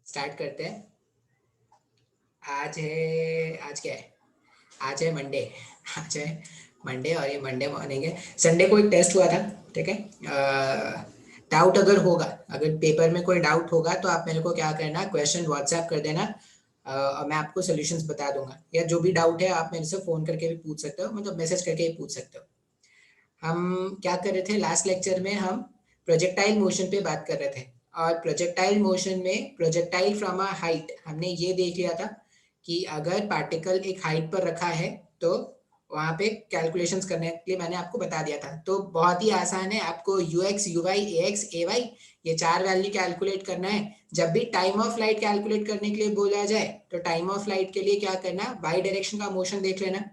Start करते हैं। आज क्या है? आज है मंडे। आज है मंडे और ये मंडे मॉर्निंग है। संडे को एक टेस्ट हुआ था, ठीक है। डाउट अगर होगा, अगर पेपर में कोई डाउट होगा तो आप मेरे को क्या करना, क्वेश्चन व्हाट्सएप कर देना। और मैं आपको सॉल्यूशंस बता दूंगा, या जो भी डाउट है आप मेरे से फ़ोन करके भी पूछ सकते हो, मतलब मैसेज करके भी पूछ सकते हो। हम क्या कर रहे थे लास्ट लेक्चर में? हम प्रोजेक्टाइल मोशन पे बात कर रहे थे। और प्रोजेक्टाइल मोशन में प्रोजेक्टाइल फ्रॉम अ हाइट हमने ये देख लिया था कि अगर पार्टिकल एक हाइट पर रखा है तो वहाँ पे कैलकुलेशंस करने के लिए मैंने आपको बता दिया था। तो बहुत ही आसान है, आपको U x you Y A x A Y ये चार वैल्यू कैलकुलेट करना है। जब भी टाइम ऑफ लाइट कैलकुलेट करने के लिए बोला जाए तो टाइम ऑफ लाइट के लिए क्या करना, वाई डायरेक्शन का मोशन देख लेना।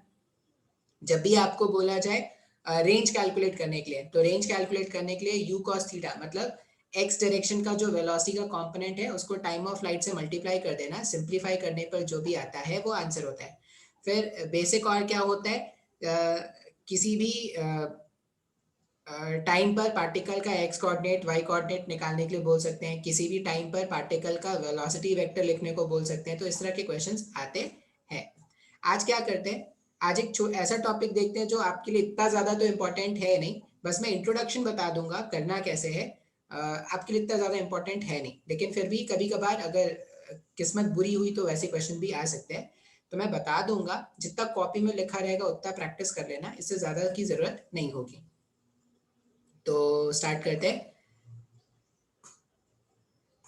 जब भी आपको बोला जाए रेंज कैलकुलेट करने के लिए, तो रेंज कैलकुलेट करने के लिए यू कॉस थीटा मतलब एक्स डायरेक्शन का जो वेलोसिटी का कंपोनेंट है उसको टाइम ऑफ लाइट से मल्टीप्लाई कर देना। सिंप्लीफाई करने पर जो भी आता है वो आंसर होता है। फिर बेसिक और क्या होता है, किसी भी टाइम पर पार्टिकल का एक्स कोऑर्डिनेट वाई कोऑर्डिनेट निकालने के लिए बोल सकते हैं, किसी भी टाइम पर पार्टिकल का वेलोसिटी वेक्टर लिखने को बोल सकते हैं। तो इस तरह के क्वेश्चंस आते हैं। आज क्या करते हैं, आज एक ऐसा टॉपिक देखते हैं जो आपके लिए इतना ज़्यादा तो इम्पोर्टेंट है नहीं, बस मैं इंट्रोडक्शन बता दूंगा करना कैसे है। आपके लिए इतना ज़्यादा इम्पोर्टेंट है नहीं, लेकिन फिर भी कभी कभार अगर किस्मत बुरी हुई तो वैसे क्वेश्चन भी आ सकते हैं। तो मैं बता दूंगा, जितना कॉपी में लिखा रहेगा उतना प्रैक्टिस कर लेना, इससे ज़्यादा की ज़रूरत नहीं होगी। तो स्टार्ट करते हैं।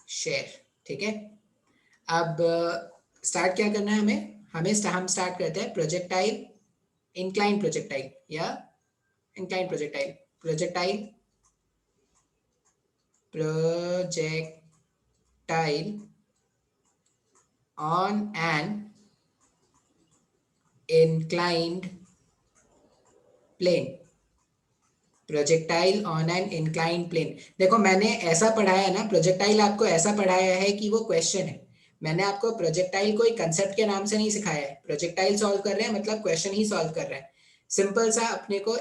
शेयर, ठीक है। अब स्टार्ट क्या करना है हमें, हम स्टार्ट करते हैं प्रोजेक्टाइल, इंक्लाइन प्रोजेक्टाइल या incline projectile. Projectile on an inclined plane. Projectile on an inclined plane. देखो मैंने ऐसा पढ़ाया है ना, प्रोजेक्टाइल आपको ऐसा पढ़ाया है कि वो क्वेश्चन है। मैंने आपको प्रोजेक्टाइल को एक कंसेप्ट के नाम से नहीं सिखाया है। प्रोजेक्टाइल सॉल्व कर रहे हैं मतलब क्वेश्चन ही सॉल्व कर रहे हैं। सिंपल सा अपने को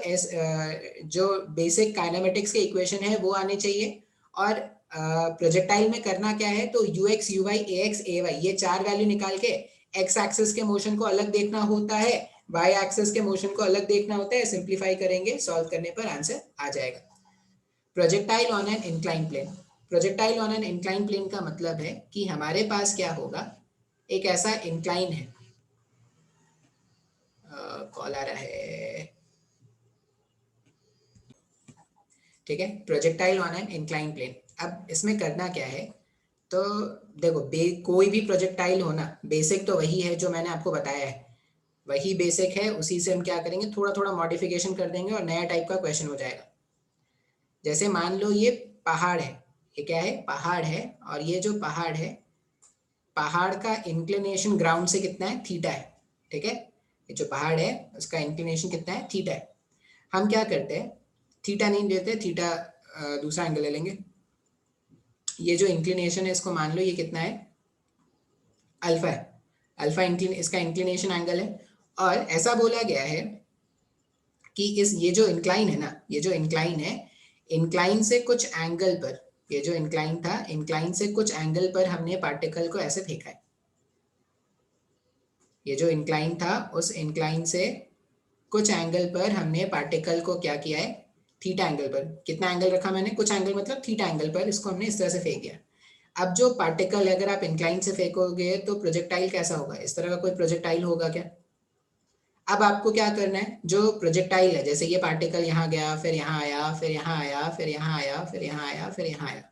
जो बेसिक काइनेमेटिक्स के इक्वेशन है वो आने चाहिए। और प्रोजेक्टाइल में करना क्या है, तो U x you Y A x A Y ये चार वैल्यू निकाल के एक्स एक्सिस के मोशन को अलग देखना होता है, वाई एक्सिस के मोशन को अलग देखना होता है। सिंप्लीफाई करेंगे, सॉल्व करने पर आंसर आ जाएगा। Projectile on an incline plane. Projectile on an incline plane का मतलब है कि हमारे पास क्या होगा, एक ऐसा इंक्लाइन है। कॉल आ रहा है, ठीक है। Projectile on an incline plane. अब इसमें करना क्या है, तो देखो कोई भी प्रोजेक्टाइल होना, बेसिक तो वही है जो मैंने आपको बताया है, वही बेसिक है। उसी से हम क्या करेंगे, थोड़ा थोड़ा मॉडिफिकेशन कर देंगे और नया टाइप का क्वेश्चन हो जाएगा। जैसे मान लो ये पहाड़ है, ये क्या है, पहाड़ है। और ये जो पहाड़ है, पहाड़ का इंक्लिनेशन ग्राउंड से कितना है, थीटा है, ठीक है। ये जो पहाड़ है उसका इंक्लिनेशन कितना है, थीटा है। हम क्या करते हैं, थीटा नहीं लेते, थीटा दूसरा एंगल ले लेंगे। ये जो इंक्लिनेशन है इसको मान लो ये कितना है, अल्फा है। अल्फा इसका इंक्लिनेशन एंगल है। और ऐसा बोला गया है कि इस ये जो इंक्लाइन है ना, ये जो इंक्लाइन है, इंक्लाइन से कुछ एंगल पर, ये जो इंक्लाइन था, इंक्लाइन से कुछ एंगल पर हमने पार्टिकल को ऐसे फेंका है। ये जो इंक्लाइन था उस इंक्लाइन से कुछ एंगल पर हमने पार्टिकल को क्या किया है, थीटा एंगल पर। कितना एंगल रखा मैंने, कुछ एंगल मतलब थीटा एंगल पर इसको हमने इस तरह से फेंक दिया। अब जो पार्टिकल अगर आप इंक्लाइन से फेंकोगे तो प्रोजेक्टाइल कैसा होगा, इस तरह का कोई प्रोजेक्टाइल होगा क्या। अब आपको क्या करना है, जो प्रोजेक्टाइल है, जैसे ये पार्टिकल यहाँ गया, फिर यहाँ आया, फिर यहाँ आया, फिर यहाँ आया, फिर यहाँ आया, फिर यहाँ आया,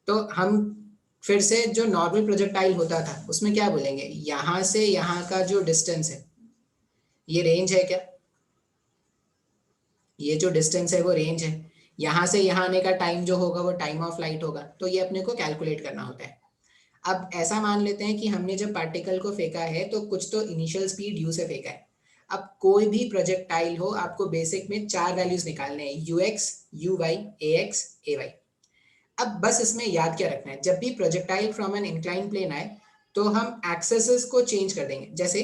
तो हम फिर से जो नॉर्मल प्रोजेक्टाइल होता था उसमें क्या बोलेंगे, यहाँ से यहाँ का जो डिस्टेंस है ये रेंज है क्या, ये जो डिस्टेंस है वो रेंज है। यहाँ से यहाँ आने का टाइम जो होगा वो टाइम ऑफ लाइट होगा। तो ये अपने को कैलकुलेट करना होता है। अब ऐसा मान लेते हैं कि हमने जब पार्टिकल को फेंका है तो कुछ तो इनिशियल स्पीड यू से फेंका है। अब कोई भी प्रोजेक्टाइल हो, आपको बेसिक में चार वैल्यूज निकालने हैं, u x you Y A x A y. अब बस इसमें याद क्या रखना है, जब भी projectile from an incline plane आए तो हम एक्सेस को चेंज कर देंगे। जैसे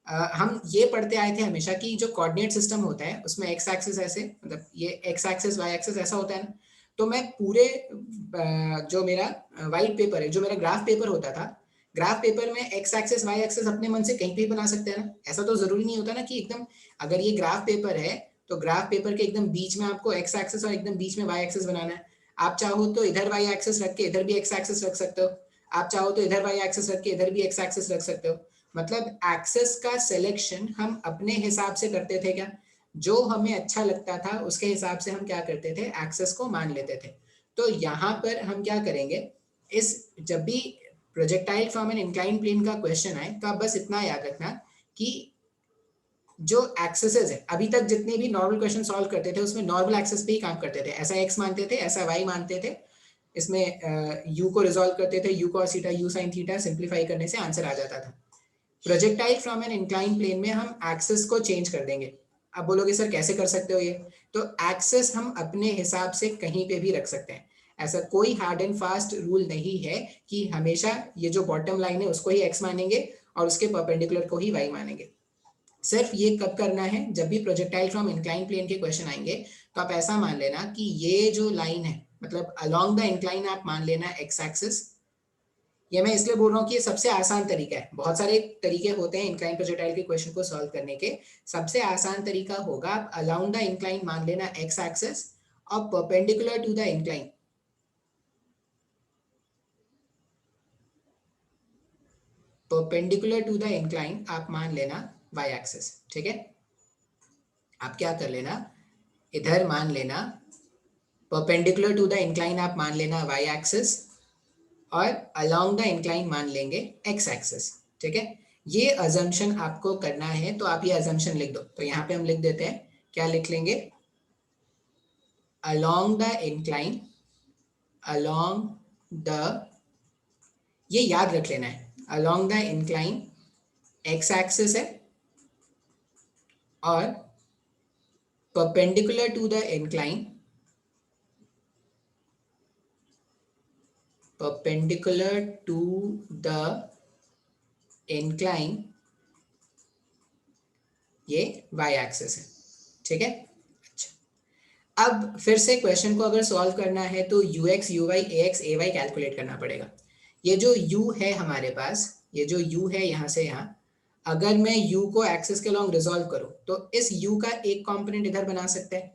हम ये पढ़ते आए थे हमेशा कि जो कोऑर्डिनेट सिस्टम होता है उसमें एक्स एक्सिस ऐसे, मतलब ये एक्स एक्सिस वाई एक्सिस ऐसा होता है ना। तो मैं पूरे जो मेरा व्हाइट पेपर है, जो मेरा ग्राफ पेपर होता था, ग्राफ पेपर में एक्स एक्सेस वाई एक्सेस अपने मन से कहीं पे भी बना सकते हैं ना। ऐसा तो जरूरी नहीं होता ना कि एकदम, अगर ये ग्राफ पेपर है तो ग्राफ पेपर के एकदम बीच में आपको एक्स एक्सेस और एकदम बीच में वाई एक्सेस बनाना है। आप चाहो तो इधर वाई एक्सेस रख के इधर भी एक्स एक्सेस रख सकते हो, आप चाहो तो इधर वाई एक्सेस रख के इधर भी एक्स एक्सेस रख सकते हो। मतलब एक्सेस का सिलेक्शन हम अपने हिसाब से करते थे क्या, जो हमें अच्छा लगता था उसके हिसाब से हम क्या करते थे, एक्सेस को मान लेते थे। तो यहाँ पर हम क्या करेंगे, इस जब भी projectile from an incline plane का क्वेश्चन आए तो आप बस इतना याद रखना कि जो एक्सेसेस है, अभी तक जितने भी नॉर्मल क्वेश्चन सॉल्व करते थे उसमें नॉर्मल एक्सेस पे ही काम करते थे, ऐसा एक्स मानते थे ऐसा वाई मानते थे, इसमें यू को रिजॉल्व करते थे, u cos theta u sine theta, simplify करने से आंसर आ जाता था। Projectile from an incline plane में हम एक्सेस को चेंज कर देंगे। अब बोलोगे सर कैसे कर सकते हो ये, तो एक्सेस हम अपने हिसाब से कहीं पे भी रख सकते हैं। ऐसा कोई हार्ड एंड फास्ट रूल नहीं है कि हमेशा ये जो बॉटम लाइन है उसको ही एक्स मानेंगे और उसके परपेंडिकुलर को ही वाई मानेंगे। सिर्फ ये कब करना है, जब भी प्रोजेक्टाइल फ्रॉम इंक्लाइन प्लेन के क्वेश्चन आएंगे तो आप ऐसा मान लेना कि ये जो लाइन है, मतलब अलोंग द इंक्लाइन आप मान लेना एक्स एक्सिस। ये मैं इसलिए बोल रहा हूँ कि ये सबसे आसान तरीका है, बहुत सारे तरीके होते हैं इंक्लाइन प्रोजेक्टाइल के क्वेश्चन को सॉल्व करने के। सबसे आसान तरीका होगा आप अलोंग द इंक्लाइन मान लेना एक्स एक्सिस और perpendicular to the incline, perpendicular to the incline आप मान लेना वाई एक्सिस। ठीक है, आप क्या कर लेना, इधर मान लेना परपेंडिकुलर टू द इंक्लाइन आप मान लेना वाई एक्सिस और अलोंग द इंक्लाइन मान लेंगे एक्स एक्सिस। ठीक है, ये अजम्पशन आपको करना है तो आप ये अजम्पशन लिख दो। तो यहाँ पे हम लिख देते हैं, क्या लिख लेंगे, along the incline, along the, ये याद रख लेना है, along the incline x axis है और perpendicular to the incline, perpendicular to the incline, ये y एक्सिस है। ठीक है, अच्छा अब फिर से क्वेश्चन को अगर सॉल्व करना है तो ux uy ax ay calculate करना पड़ेगा। ये जो u है हमारे पास, ये जो u है यहाँ से यहाँ, अगर मैं u को एक्सिस के लॉन्ग रिजॉल्व करूं तो इस u का एक कंपोनेंट इधर बना सकते हैं।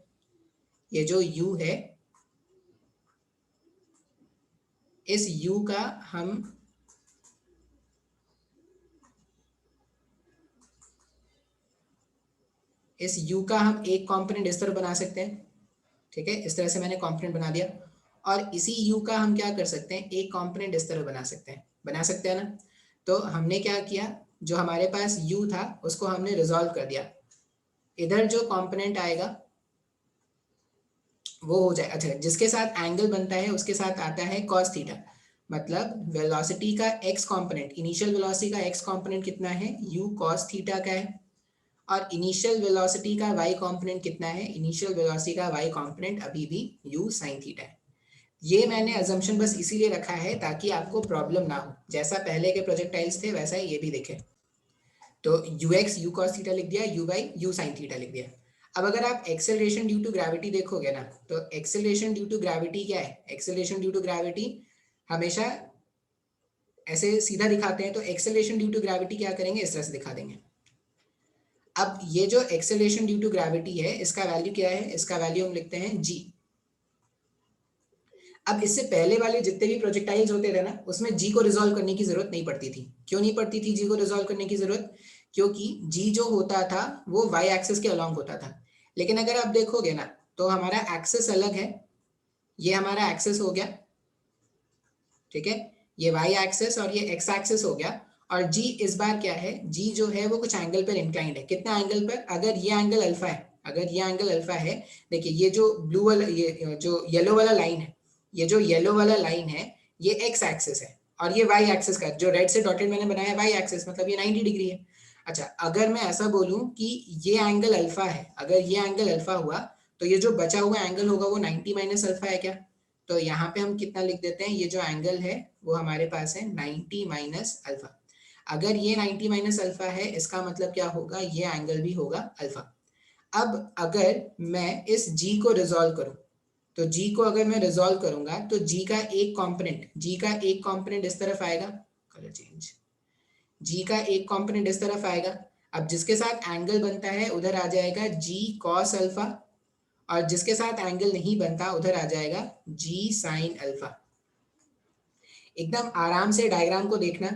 ये जो u है, इस u का हम एक कंपोनेंट इस तरह बना सकते हैं। ठीक है, इस तरह से मैंने कंपोनेंट बना दिया और इसी u का हम क्या कर सकते हैं, एक कंपोनेंट इस तरह बना सकते हैं ना। तो हमने क्या किया, जो हमारे पास u था उसको हमने रिजॉल्व कर दिया, इधर जो कंपोनेंट आएगा वो हो जाए, अच्छा जिसके साथ एंगल बनता है उसके साथ आता है cos थीटा, मतलब वेलोसिटी का x कंपोनेंट, इनिशियल वेलोसिटी का x कंपोनेंट कितना है, u cos थीटा का है, और इनिशियल वेलोसिटी का y कंपोनेंट कितना है, इनिशियल वेलोसिटी का y कंपोनेंट अभी भी u sin थीटा है। ये मैंने अजम्पशन बस इसीलिए रखा है ताकि आपको प्रॉब्लम ना हो, जैसा पहले के प्रोजेक्टाइल्स थे वैसा ही ये भी दिखे। तो ux u cos थीटा लिख दिया, u by u sin theta लिख दिया। अब अगर आप एक्सेलरेशन ड्यू टू ग्रेविटी देखोगे ना, तो एक्सेलरेशन ड्यू टू ग्रेविटी क्या है, एक्सेलरेशन ड्यू टू ग्रेविटी हमेशा ऐसे सीधा दिखाते हैं, तो एक्सेलरेशन ड्यू टू ग्रेविटी क्या करेंगे, इस तरह से दिखा देंगे। अब ये जो एक्सेलरेशन ड्यू टू ग्रेविटी है इसका वैल्यू क्या है, इसका वैल्यू हम लिखते हैं g। अब इससे पहले वाले जितने भी प्रोजेक्टाइल्स होते थे ना उसमें g को रिजॉल्व करने की जरूरत नहीं पड़ती थी। क्यों नहीं पड़ती थी g को रिजॉल्व करने की जरूरत, क्योंकि g जो होता था वो y एक्सिस के अलोंग होता था। लेकिन अगर आप देखोगे ना तो हमारा एक्सिस अलग है, ये हमारा एक्सिस हो गया, ठीक है, ये y एक्सिस और ये x एक्सिस हो गया, और g इस बार क्या है, g जो है वो कुछ एंगल पर इंक्लाइंड है। कितना एंगल पर, अगर ये एंगल अल्फा है, अगर ये एंगल अल्फा है, देखिए ये जो ब्लू वाला, ये जो येलो वाला लाइन है, ये जो येलो वाला लाइन है ये x एक्सिस है, और ये y एक्सिस का जो रेड से डॉटेड मैंने बनाया y एक्सिस, मतलब ये 90 डिग्री है। अच्छा अगर मैं ऐसा बोलूं कि ये एंगल अल्फा है, अगर ये एंगल अल्फा हुआ तो ये जो बचा हुआ एंगल होगा वो 90 माइनस अल्फा है क्या, तो यहाँ पे हम कितना लिख देते हैं, ये जो एंगल है वो हमारे पास है 90 माइनस अल्फा। अगर ये 90 माइनस अल्फा है इसका मतलब क्या होगा, ये एंगल भी होगा अल्फा। अब अगर मैं इस g को रिजॉल्व करूं, तो g को अगर मैं रिजॉल्व करूंगा तो g का एक कंपोनेंट इस तरफ आएगा, कलर चेंज, g का एक कंपोनेंट इस तरफ आएगा। अब जिसके साथ एंगल बनता है उधर आ जाएगा g cos अल्फा, और जिसके साथ एंगल नहीं बनता उधर आ जाएगा g sin अल्फा। एकदम आराम से डायग्राम को देखना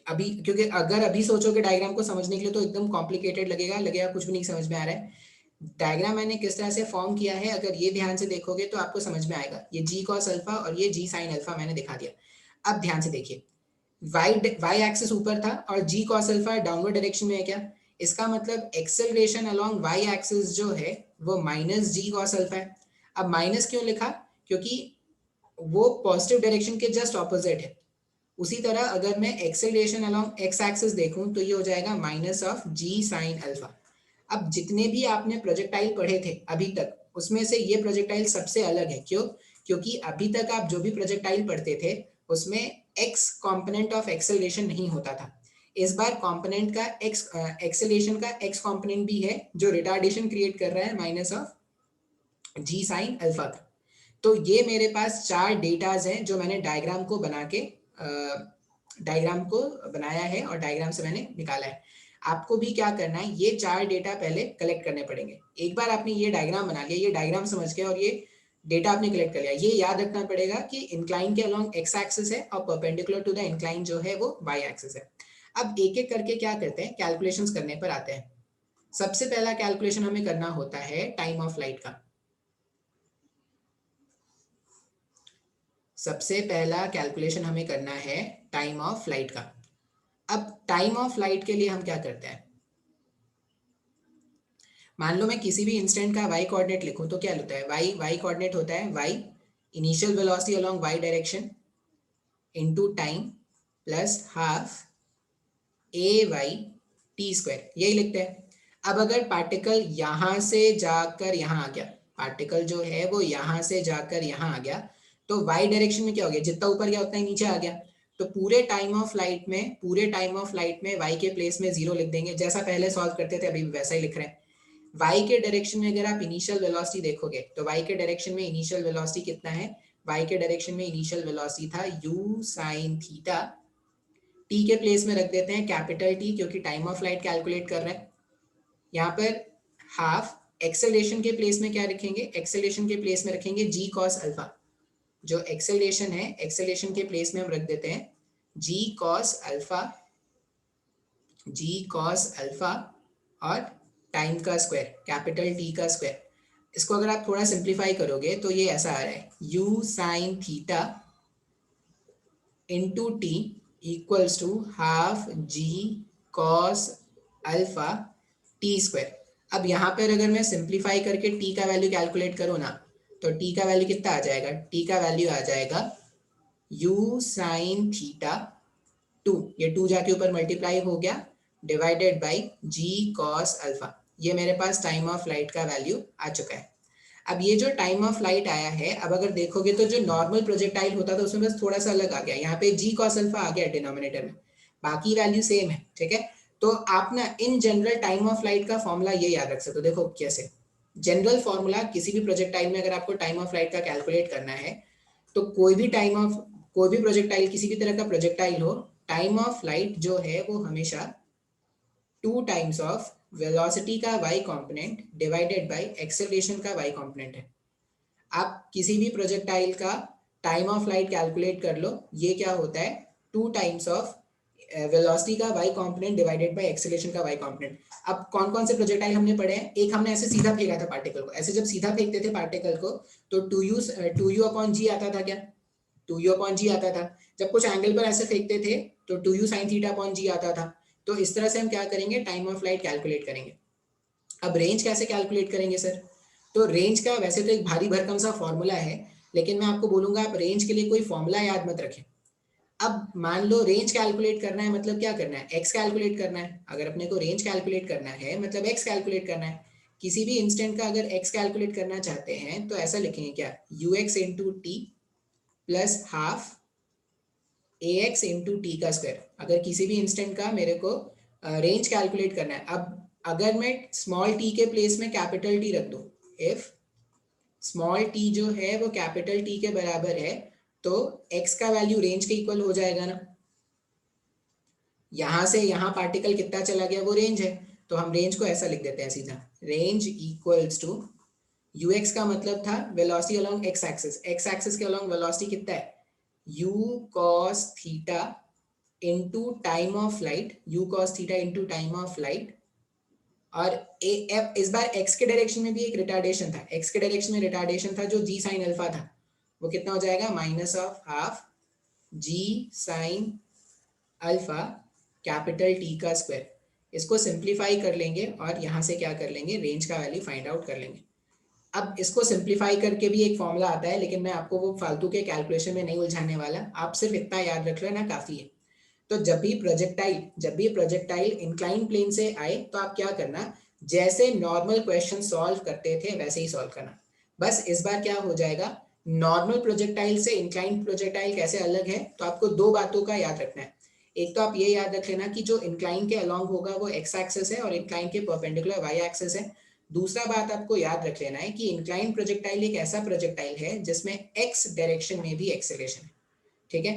अभी, क्योंकि अगर अभी सोचोगे डायग्राम को समझने के लिए तो एकदम कॉम्प्लिकेटेड लगेगा कुछ भी नहीं समझ में आ रहा है। डायग्राम मैंने किस तरह से फॉर्म किया है, अगर ये ध्यान से देखोगे तो आपको समझ में आएगा। ये g cos अल्फा और ये g sin अल्फा मैंने दिखा दिया। अब ध्यान से देखिए, y एक्सिस ऊपर था और g cos alpha downward direction में है क्या, इसका मतलब एक्सेलरेशन अलोंग y एक्सिस जो है वो माइनस g cos अल्फा है। अब माइनस क्यों लिखा, क्योंकि वो पॉजिटिव डायरेक्शन के जस्ट ऑपोजिट है। उसी तरह अगर मैं एक्सेलरेशन अलोंग एक्स एक्सिस देखूं तो ये हो जाएगा minus of g sine alpha. अब जितने भी आपने प्रोजेक्टाइल पढ़े थे अभी तक, उसमें से ये प्रोजेक्टाइल सबसे अलग है। क्यों, क्योंकि अभी तक आप जो भी प्रोजेक्टाइल पढ़ते थे उसमें एक्स कंपोनेंट ऑफ एक्सेलरेशन नहीं होता था। इस बार कंपोनेंट का एक्स, एक्सेलरेशन का एक्स कंपोनेंट भी है जो रिटार्डेशन क्रिएट कर रहा है minus of g sine alpha का। तो ये मेरे पास 4 डेटाज हैं जो मैंने डायग्राम को बना के डायग्राम को बनाया है और डायग्राम से मैंने निकाला है। आपको भी क्या करना है, ये 4 डेटा पहले कलेक्ट करने पड़ेंगे। एक बार आपने ये डायग्राम बना लिया, ये डायग्राम समझ के और ये डेटा आपने कलेक्ट कर लिया, ये याद रखना पड़ेगा कि इंक्लाइन के अलोंग एक्स एक्सिस है और परपेंडिकुलर टू द इंक्लाइन जो है वो वाई एक्सिस है। अब एक एक करके क्या करते हैं, कैलकुलेशंस करने पर आते हैं। सबसे पहला कैलकुलेशन हमें करना होता है टाइम ऑफ लाइट का। सबसे पहला कैलकुलेशन हमें करना है टाइम ऑफ फ्लाइट का। अब टाइम ऑफ फ्लाइट के लिए हम क्या करते हैं, मान लो मैं किसी भी इंस्टेंट का y कोऑर्डिनेट लिखूं तो क्या होता है, y कोऑर्डिनेट होता है y initial velocity along y direction into time plus half a y t square, यही लिखते हैं। अब अगर पार्टिकल यहां से जाकर यहां आ गया, पार्टिकल जो है वो यहां से जाकर यहां आ गया, तो y डायरेक्शन में क्या हो गया, जितना ऊपर गया उतना ही नीचे आ गया। तो पूरे टाइम ऑफ फ्लाइट में y के प्लेस में 0 लिख देंगे, जैसा पहले सॉल्व करते थे अभी वैसा ही लिख रहे हैं। y के डायरेक्शन में अगर आप इनिशियल वेलोसिटी देखोगे तो y के डायरेक्शन में इनिशियल वेलोसिटी कितना है, y के डायरेक्शन में इनिशियल वेलोसिटी था u sin थीटा, t के प्लेस में रख देते हैं कैपिटल T क्योंकि टाइम ऑफ फ्लाइट कैलकुलेट कर रहे हैं। यहाँ पर हाफ, एक्सेलरेशन के प्लेस में क्या रखेंगे, एक्सेलरेशन के प्लेस में रखेंगे g cos अल्फा। जो एक्सेलरेशन है, एक्सेलरेशन के प्लेस में हम रख देते हैं g cos अल्फा और टाइम का स्क्वायर कैपिटल T का स्क्वायर। इसको अगर आप थोड़ा सिंप्लीफाई करोगे तो ये ऐसा आ रहा है u sin theta into t equals to half g cos alpha t square. अब यहाँ पर अगर मैं सिंप्लीफाई करके t का वैल्यू कैलकुलेट करूँ ना, तो t का वैल्यू कितना आ जाएगा, t का वैल्यू आ जाएगा u sin थीटा 2, ये 2 जाके ऊपर मल्टीप्लाई हो गया divided by g cos alpha. ये मेरे पास टाइम ऑफ फ्लाइट का वैल्यू आ चुका है। अब ये जो टाइम ऑफ फ्लाइट आया है, अब अगर देखोगे तो जो नॉर्मल प्रोजेक्टाइल होता था उसमें बस थोड़ा सा अलग आ गया, यहाँ पे g cos अल्फा आ गया डिनोमिनेटर में, बाकी वैल्यू सेम है। ठीक है, तो आप ना in general time of flight का फॉर्मूला ये याद रख सकते हो। देखो कैसे जनरल फॉर्मूला, किसी भी प्रोजेक्टाइल में अगर आपको टाइम ऑफ फ्लाइट का कैलकुलेट करना है तो कोई भी प्रोजेक्टाइल, किसी भी तरह का प्रोजेक्टाइल हो, टाइम ऑफ फ्लाइट जो है वो हमेशा 2 टाइम्स ऑफ वेलोसिटी का y component divided by acceleration का y कंपोनेंट है। आप किसी भी प्रोजेक्टाइल का टाइम ऑफ फ्लाइट कैलकुलेट कर लो, ये क्या होता है 2 टाइम्स ऑफ वेलोसिटी का y component divided by acceleration का y कंपोनेंट। अब कौन कौन से प्रोजेक्टाइल हमने पढ़े हैं, एक हमने ऐसे सीधा फेंका था पार्टिकल को, ऐसे जब सीधा फेंकते थे पार्टिकल को तो 2u अपॉन g आता था क्या, 2u अपॉन जी आता था। जब कुछ एंगल पर ऐसे फेंकते थे तो 2u sin थीटा अपॉन जी आता था। तो इस तरह से हम क्या करेंगे, टाइम ऑफ फ्लाइट कैलकुलेट करेंगे। अब रेंज कैसे कैलकुलेट करेंगे सर, तो रेंज का वैसे तो एक भारी भरकम सा फॉर्मूला है, लेकिन मैं आपको बोलूंगा आप रेंज के लिए कोई फॉर्मूला याद मत रखें। अब मान लो रेंज कैलकुलेट करना है, मतलब क्या करना है, एक्स कैलकुलेट करना है। अगर अपने को रेंज कैलकुलेट करना है मतलब एक्स कैलकुलेट करना है। किसी भी इंस्टेंट का अगर एक्स कैलकुलेट करना चाहते हैं तो ऐसा लिखेंगे क्या, you x into t plus half A x into T का स्क्वायर। अगर किसी भी इंस्टेंट का मेरे को रेंज कैलकुलेट करना है, अब अगर मैं स्मॉल टी के प्लेस में कैपिटल टी रख दूं, इफ स्मॉल टी जो है वो कैपिटल टी के बराबर है, तो एक्स का वैल्यू रेंज के इक्वल हो जाएगा ना। यहां से यहाँ पार्टिकल कितना चला गया वो रेंज है, तो हम रेंज को ऐसा लिख देते हैं सीधा, रेंज इक्वल्स टू ux का मतलब था velocity along x axis, x axis के अलोंग वेलोसिटी कितना है, u cos theta into time of light, u cos theta into time of light. और इस बार x के डायरेक्शन में भी एक रिटार्डेशन था, x के डायरेक्शन में रिटार्डेशन था जो g साइन अल्फा था, वो कितना हो जाएगा, minus of half g sine alpha capital T का स्क्वायर। इसको सिंप्लीफाई कर लेंगे और यहाँ से क्या कर लेंगे, रेंज का वैल्यू फाइंड आउट कर लेंगे। अब इसको सिंप्लीफाई करके भी एक फॉर्मूला आता है, लेकिन मैं आपको वो फालतू के कैलकुलेशन में नहीं उलझाने वाला, आप सिर्फ इतना याद रख लेना काफी है। तो जब भी प्रोजेक्टाइल इंक्लाइन प्लेन से आए तो आप क्या करना, जैसे नॉर्मल क्वेश्चन सॉल्व करते थे वैसे ही सॉल्व करना। बस इस बार क्या हो जाएगा, नॉर्मल प्रोजेक्टाइल से इंक्लाइन प्रोजेक्टाइल कैसे अलग है, तो आपको दो बातों का याद रखना है। एक तो आप ये याद रख लेना कि जो इंक्लाइन के अलोंग होगा वो एक्स एक्सिस है और इंक्लाइन के परपेंडिकुलर वाई एक्सिस है। दूसरा बात आपको याद रख लेना है कि इंक्लाइन प्रोजेक्टाइल एक ऐसा प्रोजेक्टाइल है जिसमें एक्स डायरेक्शन में भी एक्सेलरेशन है, ठीक है।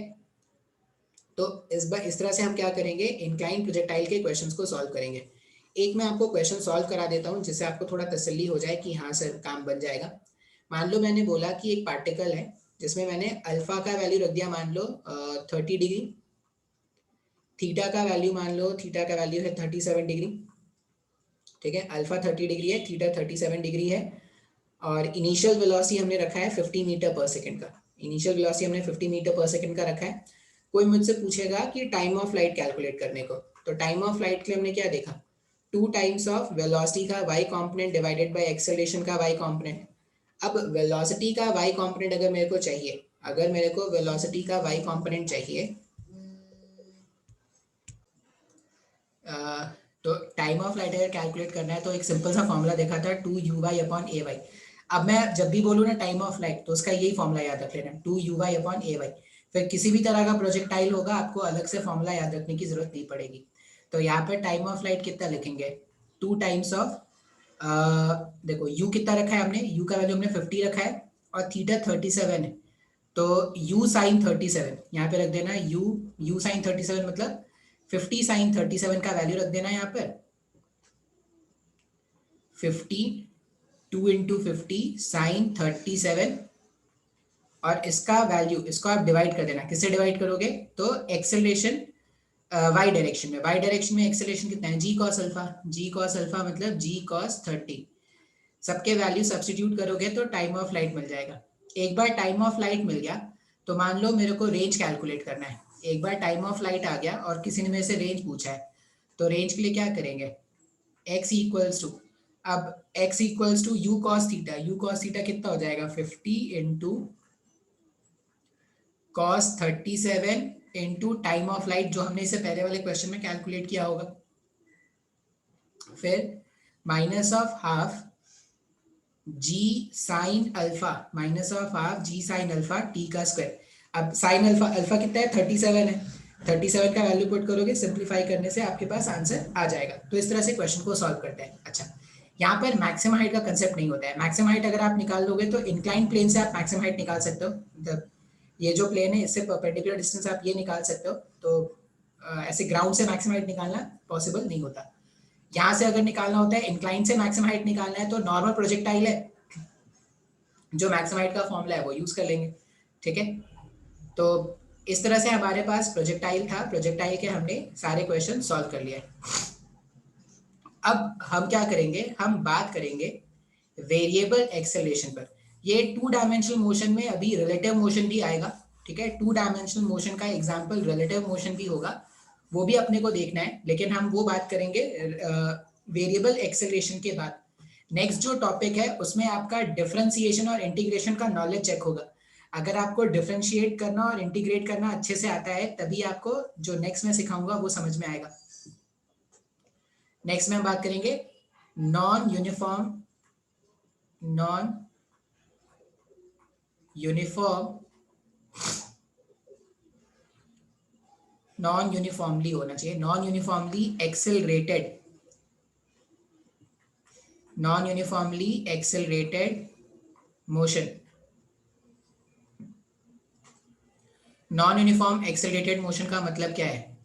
तो इस बार इस तरह से हम क्या करेंगे, इंक्लाइन प्रोजेक्टाइल के क्वेश्चंस को सॉल्व करेंगे। एक मैं आपको क्वेश्चन सॉल्व करा देता हूं जिससे आपको थोड़ा तसल्ली हो जाए कि हाँ सर काम बन जाएगा। मान लो मैंने बोला कि एक पार्टिकल है जिसमें मैंने अल्फा का वैल्यू रख दिया मान लो 30 डिग्री, थीटा का वैल्यू मान लो, थीटा का वैल्यू है 37 डिग्री, ठीक है। अल्फा 30 डिग्री है, थीटा 37 डिग्री है, और इनिशियल वेलोसिटी हमने रखा है 50 मीटर पर सेकंड का, इनिशियल वेलोसिटी हमने 50 मीटर पर सेकंड का रखा है। कोई मुझसे पूछेगा कि टाइम ऑफ लाइट कैलकुलेट करने को, तो टाइम ऑफ लाइट के लिए हमने क्या देखा, 2 टाइम्स ऑफ वेलोसिटी का y component divided by acceleration का y कंपोनेंट। अब वेलोसिटी का y कंपोनेंट अगर मेरे को चाहिए, अगर मेरे को वेलोसिटी का y कंपोनेंट चाहिए, तो टाइम ऑफ लाइट अगर कैलकुलेट करना है तो एक सिंपल सा फॉर्मूला देखा था 2u/a/y। अब मैं जब भी बोलूँ ना टाइम ऑफ लाइट तो उसका यही फॉर्मूला याद रख लेना, 2u/a/y। फिर किसी भी तरह का प्रोजेक्टाइल होगा आपको अलग से फॉर्मूला याद रखने की जरूरत नहीं पड़ेगी। तो यहाँ पर टाइम ऑफ लाइट कितना लिखेंगे, 2 टाइम्स ऑफ, देखो u कितना रखा है हमने, u का वैल्यू हमने 50 रखा है और थीटा 37 है, तो u साइन 37 यहाँ पे रख देना, u साइन 37 मतलब 50 साइन 37 का वैल्यू रख देना यहाँ पर, 50 2 इंटू 50 साइन 37, और इसका वैल्यू, इसको आप डिवाइड कर देना, किससे डिवाइड करोगे, तो एक्सेलरेशन वाई डायरेक्शन में, वाई डायरेक्शन में एक्सेलरेशन कितना है, जी कॉस अल्फा, जी कॉस अल्फा मतलब जी कॉस 30। सबके वैल्यू सब्स्टिट्यूट करोगे तो टाइम ऑफ लाइट मिल जाएगा। एक बार टाइम ऑफ लाइट मिल गया तो मान लो मेरे को रेंज कैलकुलेट करना है, एक बार टाइम ऑफ लाइट आ गया और किसी ने मेरे से रेंज पूछा है, तो रेंज के लिए क्या करेंगे, x इक्वल्स टू, अब x equals to u cos theta, u cos theta कितना हो जाएगा 50 into cos 37 into time of flight जो हमने इसे पहले वाले क्वेश्चन में कैलकुलेट किया होगा, फिर minus of half g sine alpha, minus of half g sine alpha t का स्क्वायर। अब साइन अल्फा, अल्फा कितना है 37 है, 37 का वैल्यू पुट करोगे, सिंप्लीफाई करने से आपके पास आंसर आ जाएगा। तो इस तरह से क्वेश्चन को सॉल्व करते हैं। अच्छा, यहाँ पर मैक्सिमम हाइट का कंसेप्ट नहीं होता है, मैक्सिमम हाइट अगर आप निकाल लोगे तो इंक्लाइन प्लेन से आप मैक्सिमम हाइट निकाल सकते हो, मतलब ये जो प्लेन है इससे परपेंडिकुलर डिस्टेंस आप ये निकाल सकते हो, तो ऐसे ग्राउंड से मैक्सिमम हाइट निकालना पॉसिबल नहीं होता। यहाँ से अगर निकालना होता है, इंक्लाइन से मैक्सिमम हाइट निकालना है तो नॉर्मल प्रोजेक्टाइल है जो मैक्सिमम हाइट का फॉर्मूला है वो यूज कर लेंगे, ठीक है। तो इस तरह से हमारे पास प्रोजेक्टाइल था, प्रोजेक्टाइल के हमने सारे क्वेश्चन सॉल्व कर लिए। अब हम क्या करेंगे, हम बात करेंगे वेरिएबल एक्सेलरेशन पर। ये 2 डायमेंशनल मोशन में अभी रिलेटिव मोशन भी आएगा, ठीक है। 2 डायमेंशनल मोशन का एग्जांपल रिलेटिव मोशन भी होगा, वो भी अपने को देखना है, लेकिन हम वो बात करेंगे वेरिएबल एक्सेलरेशन के बाद। नेक्स्ट जो टॉपिक है उसमें आपका डिफरेंशिएशन और इंटीग्रेशन का नॉलेज चेक होगा। अगर आपको डिफरेंशिएट करना और इंटीग्रेट करना अच्छे से आता है तभी आपको जो नेक्स्ट मैं सिखाऊंगा वो समझ में आएगा। नेक्स्ट में हम बात करेंगे नॉन यूनिफॉर्म नॉन यूनिफॉर्मली होना चाहिए, non uniformly accelerated motion, non uniform accelerated motion का मतलब क्या है?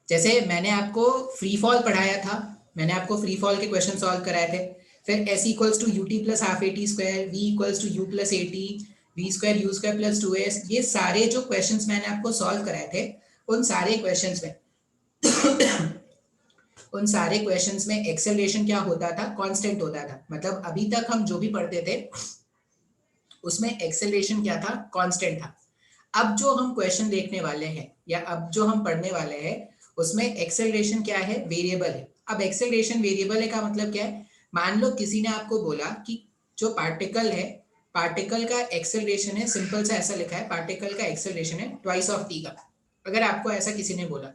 जैसे मैंने आपको फ्री फॉल पढ़ाया था, मैंने आपको फ्री फॉल के क्वेश्चन सॉल्व कराए थे, फिर s equals to u t plus half a t square, v equals to u plus a t, v square u square plus two s, ये सारे जो क्वेश्चंस मैंने आपको सॉल्व कराए थे, उन सारे क्वेश्चंस में उन सारे क्वेश्चंस में एक्सेलरेशन क्या होता था? कांस्टेंट होता था। मतलब अभी तक हम जो भी पढ़ते थे उसमें एक्सेलरेशन क्या था? कांस्टेंट था। अब जो हम क्वेश्चन देखने वाले हैं या अब जो हम पढ़ने वाले हैं उसमें एक्सेलरेशन क्या है? वेरिएबल है। अब एक्सेलरेशन वेरिएबल है का मतलब क्या है? मान लो किसी ने आपको बोला कि जो पार्टिकल है, पार्टिकल का एक्सेलरेशन है, सिंपल सा ऐसा लिखा है, पार्टिकल का एक्सेलरेशन है ट्वाइस ऑफ टी का। अगर आपको ऐसा किसी ने बोला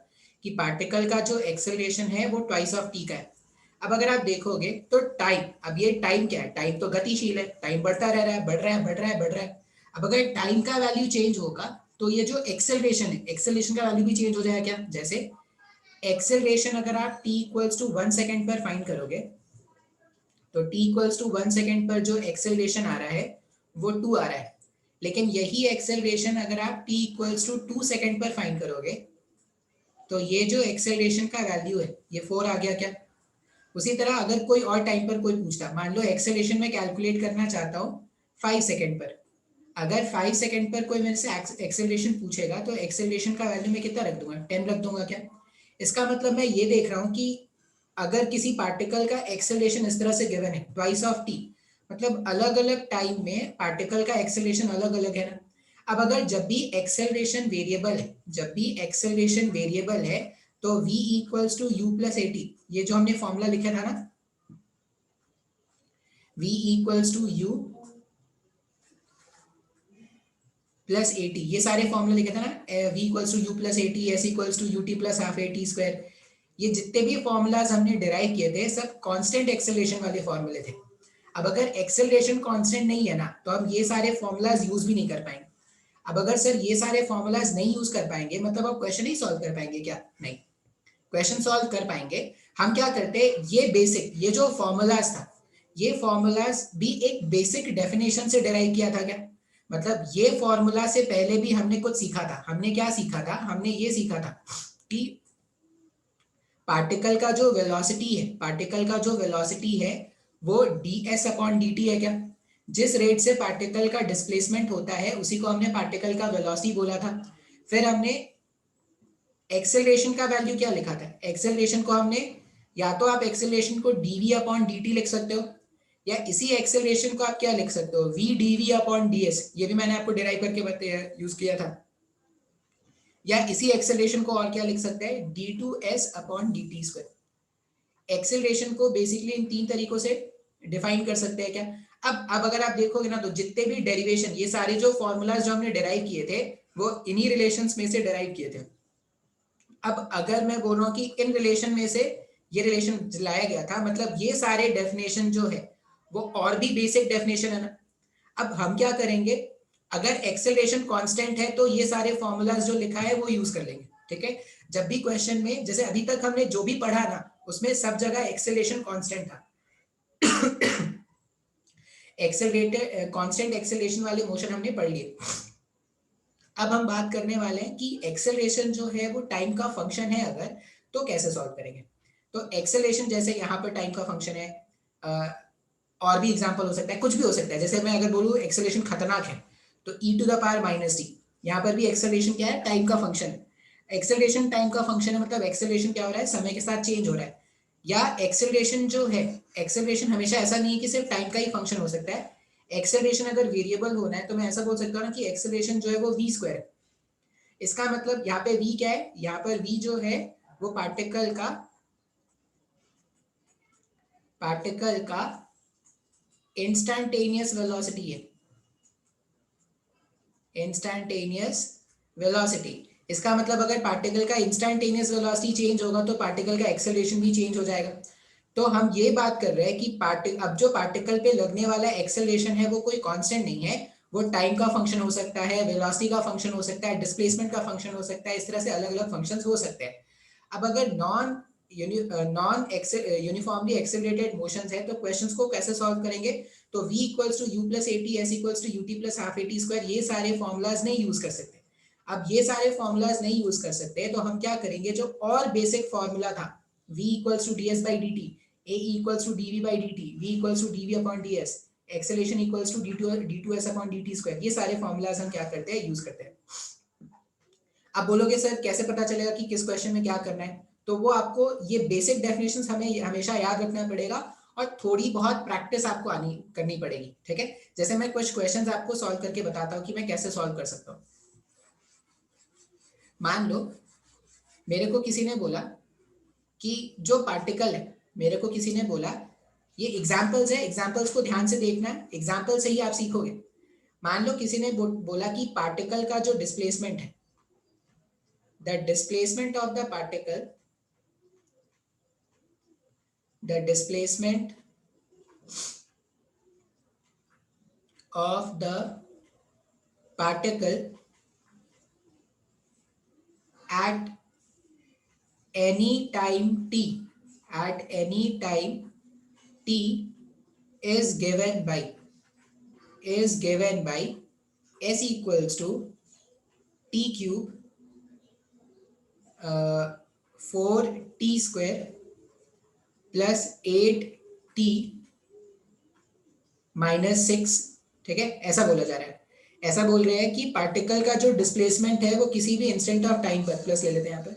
कि पार्टिकल का जो एक्सेलरेशन है वो ट्वाइस ऑफ टी का है, अब अगर आप देखोगे तो टाइम, अब ये टाइम क्या है? टाइम तो गतिशील है, टाइम बढ़ता रह रहा है, बढ़ रहा है, बढ़ रहा है, बढ़ रहा है। अब अगर टाइम का वैल्यू चेंज होगा तो ये जो एक्सेलरेशन है, एक्सेलरेशन का वैल्यू भी चेंज हो जाएगा क्या? जैसे एक्सेलरेशन अगर आप t इक्वल्स टू 1 सेकंड पर फाइंड करोगे तो t इक्वल्स टू 1 सेकंड पर जो एक्सेलरेशन आ रहा है वो 2 आ रहा है, लेकिन यही एक्सेलरेशन अगर आप t इक्वल्स टू 2 सेकंड पर फाइंड करोगे तो ये जो एक्सेलरेशन का वैल्यू है ये 4 आ गया क्या? उसी तरह अगर कोई और टाइम पर कोई पूछता, मान लो एक्सेलरेशन में कैलकुलेट करना चाहता हूँ 5 सेकंड पर, अगर 5 सेकंड पर कोई मेरे से एक्सेलरेशन पूछेगा तो एक्सेलरेशन का वैल्यू मैं कितना रख दूंगा? 10 रख दूंगा क्या? इसका मतलब मैं ये देख रहा हूँ कि अगर किसी पार्टिकल का एक्सेलरेशन इस तरह से गिवन है ट्वाइस ऑफ टी, मतलब अलग अलग टाइम में पार्टिकल का एक्सेलरेशन अलग अलग है ना। अब अगर जब भी एक्सेलरेशन वेरिएबल है, जब भी एक्सेलरेशन वेरिएबल है तो v equals to u plus a t, ये जो हमने फॉर्मूला लिखा था ना, v equals to u plus a t, ये सारे फॉर्मूला लिखे थे ना, v equals to u plus a t, s equals to u t plus half a t square, ये जितने भी फॉर्मूलाज हमने डिराइव किए थे सब कांस्टेंट एक्सेलरेशन वाले फॉर्मूले थे। अब अगर एक्सेलरेशन कांस्टेंट नहीं है ना तो हम ये सारे फॉर्मूलाज यूज भी नहीं कर पाएंगे। अब अगर सर ये सारे फॉर्मूलाज नहीं यूज कर पाएंगे मतलब आप क्वेश्चन ही सॉल्व कर पाएंगे क्या? नहीं, क्वेश्चन सॉल्व कर पाएंगे। हम क्या करते, ये बेसिक, ये जो फॉर्मूलाज था, ये फॉर्मूलाज भी एक बेसिक डेफिनेशन से डिराइव किया था क्या? मतलब ये फॉर्मूला से पहले भी हमने कुछ सीखा था। हमने क्या सीखा था? हमने ये सीखा था कि पार्टिकल का जो वेलोसिटी है, पार्टिकल का जो वेलोसिटी है वो ds अपॉन dt है क्या? जिस रेट से पार्टिकल का डिस्प्लेसमेंट होता है उसी को हमने पार्टिकल का वेलोसिटी बोला था। फिर हमने एक्सेलरेशन का वैल्यू क्या लिखा था? एक्सेलरेशन को हमने, या तो आप एक्सेलरेशन को dv अपॉन dt लिख सकते हो, या इसी एक्सेलरेशन को आप क्या लिख सकते हो? v dv अपॉन ds, ये भी मैंने आपको डिराइव करके बताया, यूज किया था। या इसी एक्सेलरेशन को और क्या लिख सकते हैं? d2s upon dt square. Acceleration को बेसिकली इन तीन तरीकों से डिफाइन कर सकते हैं क्या? अब अगर आप देखोगे ना तो जितने भी डेरिवेशन, ये सारे जो फॉर्मूलाज जो हमने डिराइव किए थे वो इन्हीं रिलेशंस में से डिराइव किए थे। अब अगर मैं बोल रहा हूँ कि इन रिलेशन में से ये रिलेशन लाया गया था, मतलब ये सारे डेफिनेशन जो है वो और भी बेसिक डेफिनेशन है ना। अब हम क्या करेंगे, अगर एक्सेलरेशन कांस्टेंट है तो ये सारे फॉर्मूलाज जो लिखा है वो यूज कर लेंगे, ठीक है। जब भी क्वेश्चन में, जैसे अभी तक हमने जो भी पढ़ा ना उसमें सब जगह एक्सेलरेशन कांस्टेंट था। एक्सेलरेटेड कांस्टेंट एक्सेलरेशन वाले मोशन हमने पढ़ लिए। अब हम बात करने वाले हैं कि एक्सेलरेशन जो है वो टाइम का फंक्शन है अगर, तो कैसे सॉल्व करेंगे। तो एक्सेलरेशन जैसे यहाँ पर टाइम का फंक्शन है, और भी एग्जांपल हो सकता है, कुछ भी हो सकता है। जैसे मैं अगर बोलूँ एक्सेलरेशन खतरनाक है तो e to the power minus t, यहाँ पर भी एक्सेलरेशन क्या है? टाइम का फंक्शन है। एक्सेलरेशन टाइम का फंक्शन है, मतलब एक्सेलरेशन क्या हो रहा है? समय के साथ चेंज हो रहा है। या एक्सेलरेशन जो है, एक्सेलरेशन हमेशा ऐसा नहीं है कि सिर्फ टाइम का ही फंक्शन हो सकता है। एक्सेलरेशन अगर वेरिएबल होना है तो मैं ऐसा बोल सकता हूँ ना कि एक्सेलरेशन जो है वो v स्क्वायर है। इसका मतलब यहाँ पे v क्या है? यहाँ पर v जो है वो पार्टिकल का इंस्टैंटेनियस वेलोसिटी है, इंस्टैंटेनियस वेलोसिटी। इसका मतलब अगर पार्टिकल का इंस्टैंटेनियस वेलोसिटी चेंज होगा तो पार्टिकल का एक्सेलरेशन भी चेंज हो जाएगा। तो हम ये बात कर रहे हैं कि अब जो पार्टिकल पे लगने वाला एक्सेलरेशन है वो कोई कांस्टेंट नहीं है, वो टाइम का फंक्शन हो सकता है, वेलोसिटी का फंक्शन हो सकता है, डिस्प्लेसमेंट का फंक्शन हो सकता है, इस तरह से अलग अलग फंक्शंस हो सकते हैं। अब अगर नॉन यूनिफॉर्मली एक्सेलरेटेड मोशंस है तो क्वेश्चंस को कैसे सॉल्व करेंगे? तो v equals to u plus a t s equals to ut plus half a t square, ये सारे फॉर्मूलाज नहीं यूज कर सकते। अब ये सारे फॉर्मूलाज नहीं यूज कर सकते तो हम क्या करेंगे, जो और बेसिक फॉर्मूला था v equals to d s by d t, a equals to d v by d t, v equals to d v upon d s, acceleration equals to d two s upon d t square, ये सारे formulas हम क्या करते हैं, use करते हैं। आप बोलोगे सर कैसे पता चलेगा कि किस क्वेश्चन में क्या करना है, तो वो आपको ये बेसिक डेफिनेशंस हमें हमेशा याद रखना पड़ेगा और थोड़ी बहुत प्रैक्टिस आपको आनी करनी पड़ेगी, ठीक है। जैसे मैं कुछ क्वेश्चंस आपको सॉल्व करके बताता हूँ कि मैं कैसे सॉल्व कर सकता हूँ। मान लो मेरे को किसी ने बोला कि जो पार्टिकल है, मेरे को किसी ने बोला, ये एग्जाम्पल्स है, एग्जाम्पल्स को ध्यान से देखना है, एग्जाम्पल से ही आप सीखोगे। मान लो किसी ने बोला कि पार्टिकल का जो डिस्प्लेसमेंट है, the displacement of the particle, the displacement of the particle at any time t, at any time t is given by s equals to t cube 4t square plus 8t minus 6, ठीक है। ऐसा बोला जा रहा है, ऐसा बोल रहे हैं कि पार्टिकल का जो डिस्प्लेसमेंट है वो किसी भी इंस्टेंट ऑफ टाइम पर, प्लस ले लेते हैं यहाँ पे,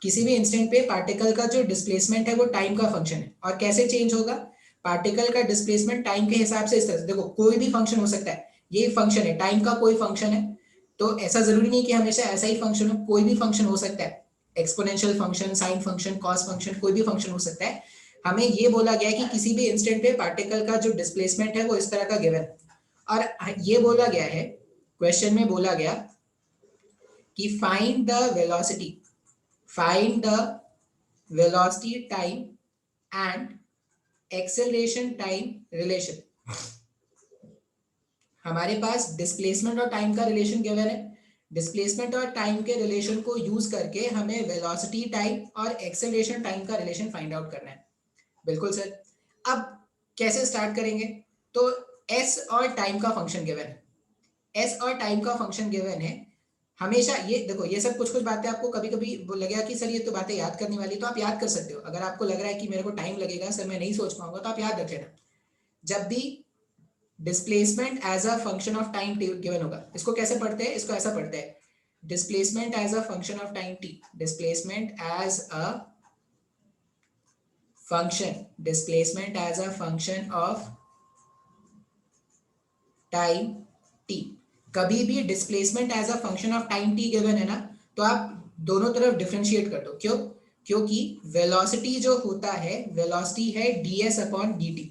किसी भी इंस्टेंट पे पार्टिकल का जो डिस्प्लेसमेंट है वो टाइम का फंक्शन है। और कैसे चेंज होगा, पार्टिकल का डिस्प्लेसमेंट टाइम के हिसाब से इस तरह से, देखो कोई भी फंक्शन हो सकता है, ये फंक्शन है, टाइम का कोई फंक्शन है, तो ऐसा जरूरी नहीं कि हमेशा ऐसा ही फंक्शन हो, कोई भी फंक्शन हो सकता है, exponential function, sine function, cos function, कोई भी फंक्शन हो सकता है। हमें ये बोला गया है कि किसी भी इंस्टेंट पे पार्टिकल का जो डिस्प्लेसमेंट है वो इस तरह का गिवन, और ये बोला गया है, क्वेश्चन में बोला गया कि find the velocity time and acceleration time relation. हमारे पास डिस्प्लेसमेंट और टाइम का रिलेशन गिवन है, डिस्प्लेसमेंट और टाइम के रिलेशन को यूज करके हमें वेलोसिटी टाइम और एक्सेलरेशन टाइम का रिलेशन फाइंड आउट करना है। बिल्कुल सर। अब कैसे स्टार्ट करेंगे, तो s और टाइम का फंक्शन गिवन है, s और टाइम का फंक्शन गिवन है। हमेशा ये देखो, ये सब कुछ बातें आपको कभी कभी लगेगा कि सर ये तो बातें याद करने वाली, तो आप याद कर सकते हो। अगर आपको लग रहा है कि मेरे को टाइम लगेगा सर, मैं नहीं सोच पाऊंगा, तो आप याद रख लेना, जब भी displacement as a function of time given होगा, इसको कैसे पढ़ते हैं, इसको ऐसा पढ़ते हैं, displacement as a function of time t, displacement as a function, displacement as a function of time t। कभी भी displacement as a function of time t given है ना, तो आप दोनों तरफ डिफरेंशिएट कर दो। क्यों, क्योंकि वेलोसिटी जो होता है, वेलोसिटी है ds अपॉन dt।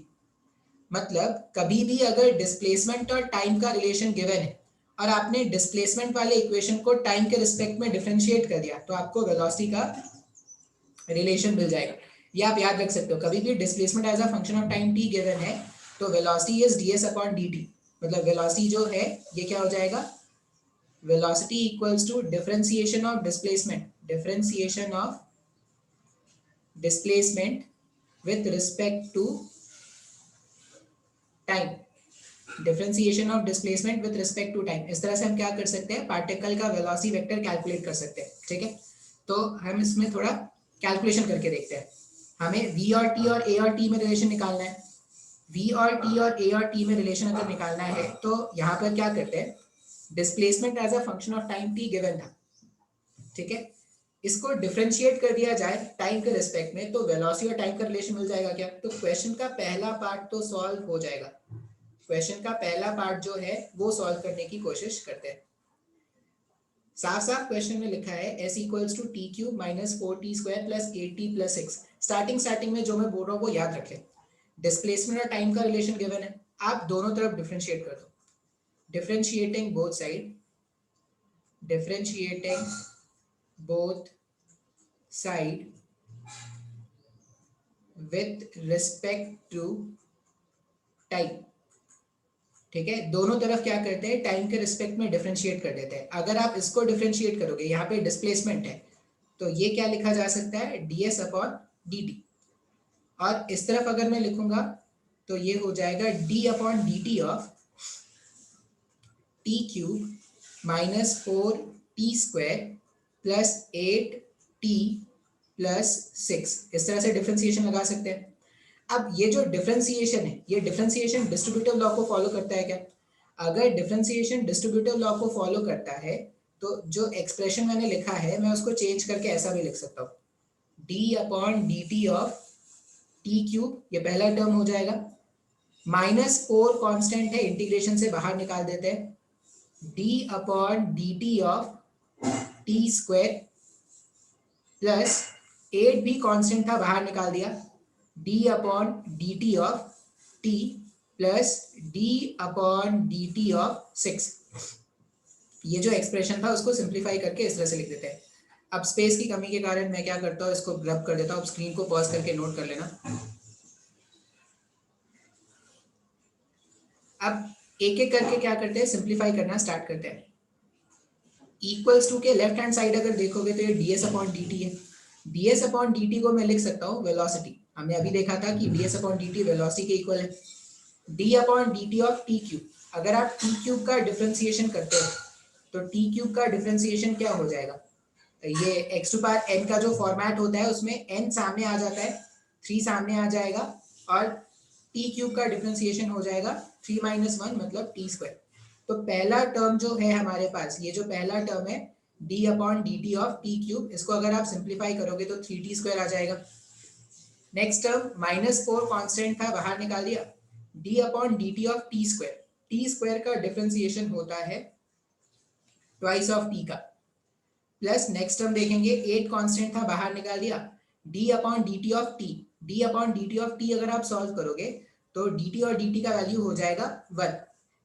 मतलब कभी भी अगर डिस्प्लेसमेंट और टाइम का रिलेशन गिवन है और आपने डिस्प्लेसमेंट वाले इक्वेशन को टाइम के रिस्पेक्ट में डिफरेंशिएट कर दिया, तो आपको वेलोसिटी का रिलेशन मिल जाएगा। ये आप याद रख सकते हो, कभी भी displacement as a function of time t given है तो velocity is ds upon dt। मतलब वेलोसिटी जो है ये क्या हो जाएगा, velocity equals to differentiation of displacement, differentiation of displacement with respect to time, differentiation of displacement with respect to time. इस तरह से हम क्या कर सकते हैं, पार्टिकल का वेलोसिटी वेक्टर कैलकुलेट कर सकते हैं, ठीक है। तो हम इसमें थोड़ा कैलकुलेशन करके देखते हैं। हमें v और t और a और t में रिलेशन निकालना है। v और t और a और t में रिलेशन अगर निकालना है तो यहाँ पर क्या करते हैं, displacement as a function of time t given था, ठीक है, इसको डिफरेंशिएट कर दिया जाए टाइम के रिस्पेक्ट में, तो वेलोसिटी और टाइम का रिलेशन मिल जाएगा क्या। तो क्वेश्चन का पहला पार्ट तो सॉल्व हो जाएगा। क्वेश्चन का पहला पार्ट जो है वो सॉल्व करने की कोशिश करते हैं। साफ साफ क्वेश्चन में लिखा है s equals to t cube minus 4t square plus 8t plus 6। Starting में जो मैं बोल रहा हूँ वो याद रखें, डिस्प्लेसमेंट और टाइम का रिलेशन गिवन है, आप दोनों तरफ डिफरेंशिएट कर दो, differentiating both side, differentiating both side with respect to time, ठीक है। दोनों तरफ क्या करते हैं, टाइम के रिस्पेक्ट में डिफरेंशिएट कर देते हैं। अगर आप इसको डिफरेंशिएट करोगे, यहाँ पे डिस्प्लेसमेंट है, तो ये क्या लिखा जा सकता है, ds अपॉन dt। और इस तरफ अगर मैं लिखूंगा तो ये हो जाएगा D upon d T of T cube minus 4t² plus 8t plus 6। इस तरह से डिफरेंशिएशन लगा सकते हैं। अब ये जो डिफरेंशिएशन है, ये डिफरेंशिएशन डिस्ट्रीब्यूटिव लॉ को फॉलो करता है क्या? अगर डिफरेंशिएशन डिस्ट्रीब्यूटिव लॉ को फॉलो करता है तो जो एक्सप्रेशन मैंने लिखा है मैं उसको चेंज करके ऐसा भी लिख सकता हूँ D upon d T of T cube, ये पहला टर्म हो जाएगा, -4 कांस्टेंट है, इंटीग्रेशन से बाहर निकाल देते हैं, D upon d T of T square plus 8 भी कांस्टेंट था, बाहर निकाल दिया, D upon d T of T plus D upon d T of 6। ये जो एक्सप्रेशन था उसको सिंप्लीफाई करके इस तरह से लिख देते हैं। अब स्पेस की कमी के कारण मैं क्या करता हूँ, इसको रब कर देता हूँ। स्क्रीन को पॉज करके नोट कर लेना। अब एक एक करके क्या करते हैं, सिंप्लीफाई करना स्टार्ट करते हैं। इक्वल्स टू के लेफ्ट हैंड साइड अगर देखोगे तो ये ds अपॉन डी टी है। ds अपॉन डी टी को मैं लिख सकता हूँ वेलोसिटी। हमने अभी देखा था कि ds upon d T velocity के इक्वल है। d upon d T of T cube, अगर आप टी क्यूब का डिफरेंशिएशन करते हो तो टी क्यूब का डिफरेंशिएशन क्या हो जाएगा, ये x टू पावर n का जो फॉर्मेट होता है उसमें n सामने आ जाता है, 3 सामने आ जाएगा और टी क्यूब का डिफरेंशिएशन हो जाएगा 3 - 1 मतलब t स्क्वायर। तो पहला टर्म जो है हमारे पास, ये जो पहला टर्म है d upon d T of T cube, इसको अगर आप सिंप्लीफाई करोगे तो 3t स्क्वायर आ जाएगा। नेक्स्ट टर्म -4 कांस्टेंट था, बाहर निकाल दिया, d upon d T of T square. T square का डिफरेंशिएशन होता है ट्वाइस ऑफ t का, प्लस नेक्स्ट टर्म देखेंगे 8 कांस्टेंट था, बाहर निकाल दिया, d upon d T of T. d upon d T of T अगर आप सॉल्व करोगे तो dt और dt का वैल्यू हो जाएगा 1।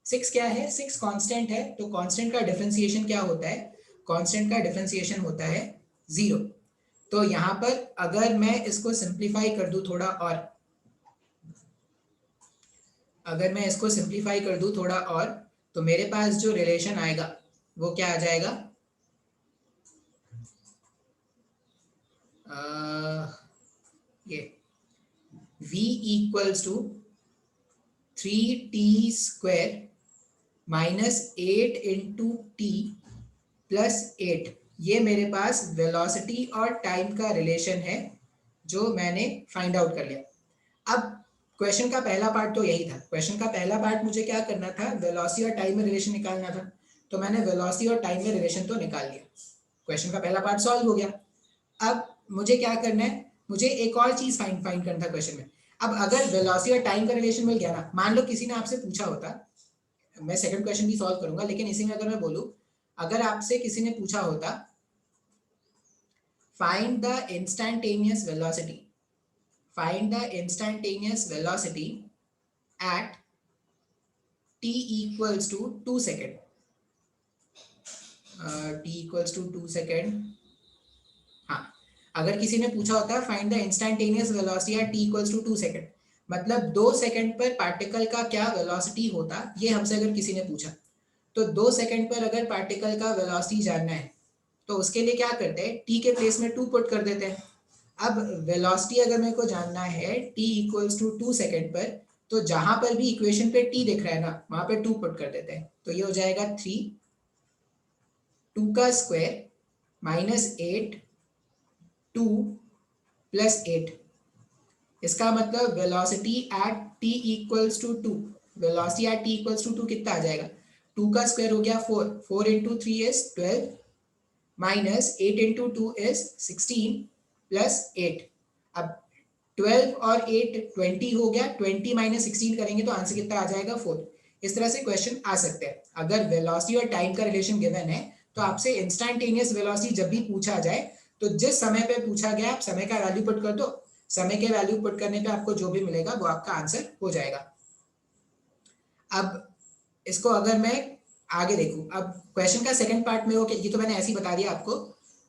6 क्या है, 6 कांस्टेंट है, तो कांस्टेंट का डिफरेंशिएशन क्या होता है, कांस्टेंट का डिफरेंशिएशन होता है 0। तो यहाँ पर अगर मैं इसको सिंप्लीफाई कर दूं थोड़ा और, अगर मैं इसको सिंप्लीफाई कर दूं थोड़ा और, तो मेरे पास जो रिलेशन आएगा वो क्या आ जाएगा, ये v equals to 3t square minus 8 into t plus 8। ये मेरे पास वेलोसिटी और टाइम का रिलेशन है जो मैंने फाइंड आउट कर लिया। अब क्वेश्चन का पहला पार्ट तो यही था। क्वेश्चन का पहला पार्ट मुझे क्या करना था, वेलोसिटी और टाइम में रिलेशन निकालना था, तो मैंने वेलोसिटी और टाइम में रिलेशन तो निकाल लिया। क्वेश्चन का पहला पार्ट सॉल्व हो गया। अब मुझे क्या करना है, मुझे एक और चीज फाइंड करना था क्वेश्चन में। अब अगर वेलोसिटी और टाइम का रिलेशन मिल गया ना, मान लो किसी ने आपसे पूछा होता, मैं सेकंड क्वेश्चन भी सॉल्व करूंगा लेकिन इसी में अगर मैं बोलूं, अगर आपसे किसी ने पूछा होता find the instantaneous velocity, find the instantaneous velocity at t equals to 2 second, t equals to 2 second. हाँ, अगर किसी ने पूछा होता find the instantaneous velocity at t equals to 2 second, मतलब 2 सेकेंड पर पार्टिकल का क्या वेलोसिटी होता, ये हमसे अगर किसी ने पूछा, तो 2 सेकेंड पर अगर पार्टिकल का वेलोसिटी जानना है तो उसके लिए क्या करते हैं, t के प्लेस में 2 पुट कर देते हैं। अब वेलोसिटी अगर मेरे को जानना है t इक्वल्स टू 2 सेकेंड पर, तो जहां पर भी इक्वेशन पे t दिख रहा है ना, वहां पे 2 पुट कर देते हैं। तो ये हो जाएगा 3, 2 का स्क्वायर माइनस 8, 2 प्लस 8। इसका मतलब velocity at t equals to 2, velocity at t equals to 2 कितना आ जाएगा, 2 का स्क्वायर हो गया 4, 4 into 3 is 12 minus 8 into 2 is 16 plus 8। अब 12 और 8 20 हो गया, 20 माइनस 16 करेंगे तो आंसर कितना आ जाएगा 4। इस तरह से क्वेश्चन आ सकते हैं। अगर वेलोसिटी और टाइम का रिलेशन गिवन है तो आपसे इंस्टैंटेनियस वेलोसिटी जब भी पूछा जाए तो जिस समय पे पूछा गया आप समय का वैल्यू पुट कर दो, समय के वैल्यू पुट करने पे आपको जो भी मिलेगा वो आपका आंसर हो जाएगा। अब इसको अगर मैं आगे देखूं, अब क्वेश्चन का सेकंड पार्ट में हो, ये तो मैंने ऐसे ही बता दिया आपको।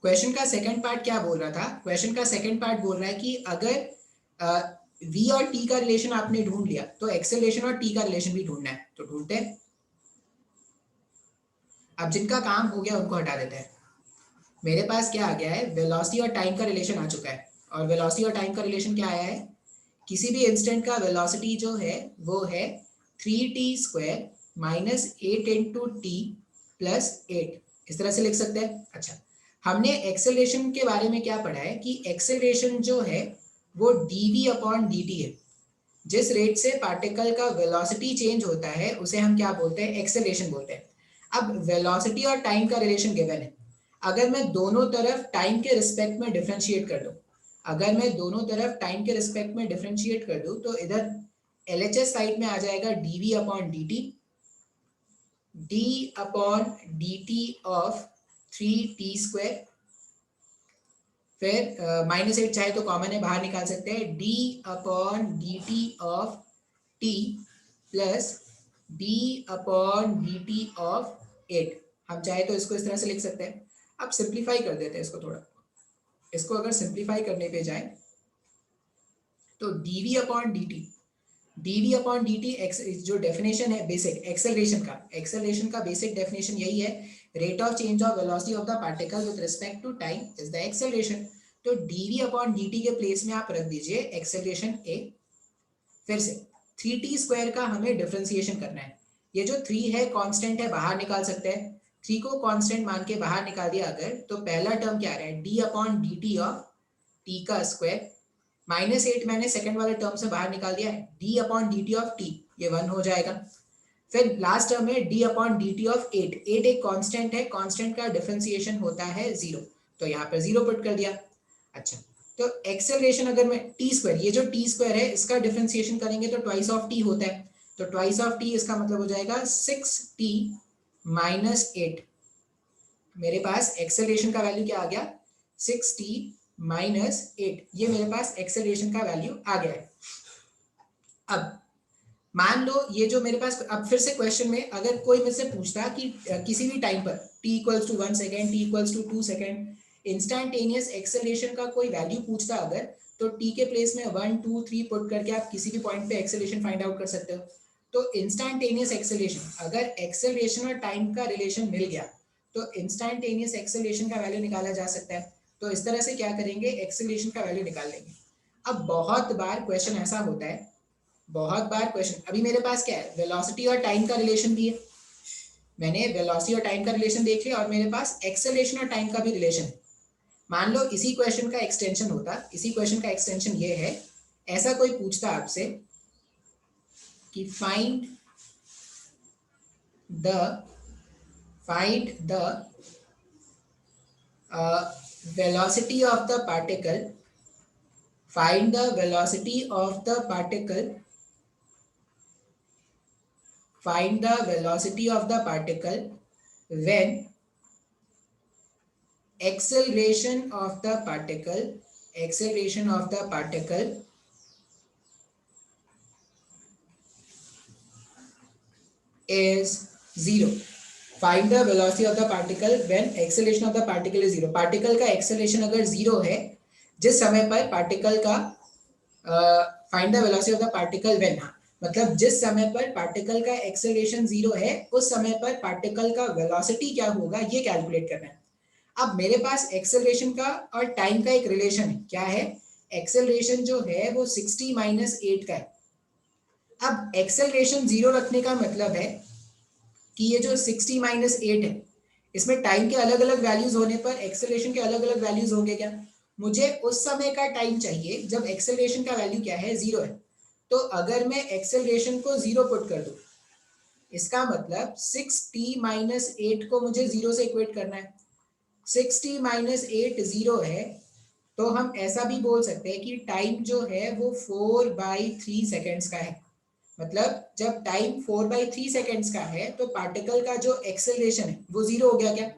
क्वेश्चन का सेकंड पार्ट क्या बोल रहा था, क्वेश्चन का सेकंड पार्ट बोल रहा है कि अगर v और t का रिलेशन आपने ढूंढ लिया तो एक्सेलरेशन और t का रिलेशन भी ढूंढना है, तो ढूंढते हैं। अब जिनका काम हो गया उनको हटा देते हैं। मेरे पास क्या आ गया है, वेलोसिटी और टाइम का रिलेशन आ चुका है, और वेलोसिटी और टाइम का रिलेशन क्या आया है किसी भी इंस्टेंट का वेलोसिटी जो है वो है 3t² minus 8 into t plus 8, इस तरह से लिख सकते हैं। अच्छा, हमने एक्सेलरेशन के बारे में क्या पढ़ा है कि एक्सेलरेशन जो है वो dv अपॉन dt है। जिस रेट से पार्टिकल का वेलोसिटी चेंज होता है उसे हम क्या बोलते हैं, एक्सेलरेशन बोलते हैं। अब वेलोसिटी और टाइम का रिलेशन गिवन है। अगर मैं दोनों तरफ टाइम के रिस्पेक्ट में डिफरेंशिएट कर दूं, अगर मैं दोनों तरफ टाइम के रिस्पेक्ट में डिफरेंशिएट कर दूं तो इधर LHS साइड में आ जाएगा dv upon dt, d upon dt of 3t², फिर -8 चाहे तो कॉमन है, बाहर निकाल सकते हैं, d upon dt of t plus d upon dt of 8। हम चाहे तो इसको इस तरह से लिख सकते हैं। अब सिंप्लीफाई कर देते हैं इसको थोड़ा। इसको अगर सिंप्लीफाई करने पे जाए तो dv upon dt, dv upon dt जो डेफिनेशन है बेसिक एक्सेलरेशन का बेसिक डेफिनेशन यही है, rate of change of velocity of the particle with respect to time is the acceleration. तो dv अपॉन dt के प्लेस में आप रख दीजिए एक्सेलरेशन a। फिर से 3t² का हमें डिफरेंशिएशन करना है। ये जो 3 है कांस्टेंट है, बाहर निकाल सकते हैं। 3 को कांस्टेंट मान के बाहर निकाल दिया अगर, तो पहला टर्म क्या आ रहा है, d upon dt of t का स्क्वायर, -8 मैंने सेकंड वाले टर्म से बाहर निकाल दिया है, d upon dt of t, ये 1 हो जाएगा। फिर लास्ट टर्म है d अपॉन dt ऑफ 8, 8 एक कांस्टेंट है, कांस्टेंट का डिफरेंशिएशन होता है 0, तो यहाँ पर 0 पुट कर दिया। अच्छा, तो एक्सेलरेशन अगर मैं t², ये जो t² है इसका डिफरेंशिएशन करेंगे तो ट्वाइस ऑफ t होता है, तो ट्वाइस ऑफ t इसका मतलब हो जाएगा 6t माइनस 8। मेरे पास एक्सेलरेशन का वैल्यू क्या आ गया, 6t माइनस 8, ये मेरे पास एक्सेलरेशन का वैल्यू आ गया है। अब मान लो ये जो मेरे पास, अब फिर से क्वेश्चन में अगर कोई मुझसे पूछता कि किसी भी टाइम पर t equals to 1 second, t equals to 2 second, instantaneous acceleration का कोई वैल्यू पूछता अगर, तो t के प्लेस में 1 2 3 पुट करके आप किसी भी पॉइंट पे एक्सेलरेशन फाइंड आउट कर सकते हो। तो इंस्टेंटेनियस एक्सेलरेशन, अगर एक्सेलरेशन और टाइम का रिलेशन मिल गया तो इंस्टेंटेनियस एक्सेलरेशन का वैल्यू निकाला जा सकता है। तो इस तरह से क्या करेंगे, एक्सेलरेशन का वैल्यू निकाल लेंगे। अब बहुत बार क्वेश्चन ऐसा होता है, बहुत बार क्वेश्चन, अभी मेरे पास क्या है, वेलोसिटी और टाइम का रिलेशन भी है, मैंने वेलोसिटी और टाइम का रिलेशन देख लिया, और मेरे पास एक्सेलरेशन और टाइम का भी रिलेशन है। मान लो इसी क्वेश्चन का एक्सटेंशन होता, इसी क्वेश्चन का एक्सटेंशन ये है, ऐसा कोई पूछता आपसे कि find the velocity of the particle, find the velocity of the particle, find the velocity of the particle when acceleration of the particle is 0। Find the velocity of the particle when acceleration of the particle is 0। Particle का acceleration अगर 0 है, जिस समय पर particle का, find the velocity of the particle when, मतलब जिस समय पर पार्टिकल का एक्सेलरेशन 0 है उस समय पर पार्टिकल का वेलोसिटी क्या होगा ये कैलकुलेट करना है। अब मेरे पास एक्सेलरेशन का और टाइम का एक रिलेशन है, क्या है, एक्सेलरेशन जो है वो 60 माइनस 8 का है। अब एक्सेलरेशन 0 रखने का मतलब है कि ये जो 60 माइनस 8 है, इसमें टाइम के अलग अलग वैल्यूज होने पर एक्सेलरेशन के अलग अलग वैल्यूज होंगे क्या, मुझे उस समय का टाइम चाहिए जब एक्सेलरेशन का वैल्यू क्या है, 0 है। तो अगर मैं एक्सेलरेशन को 0 पुट कर दूं, इसका मतलब 6t माइनस 8 को मुझे 0 से इक्वेट करना है। 6t माइनस 8 0 है, तो हम ऐसा भी बोल सकते हैं कि टाइम जो है वो 4/3 सेकेंड्स का है। मतलब जब टाइम 4/3 सेकेंड्स का है तो पार्टिकल का जो एक्सेलरेशन है वो 0 हो गया क्या।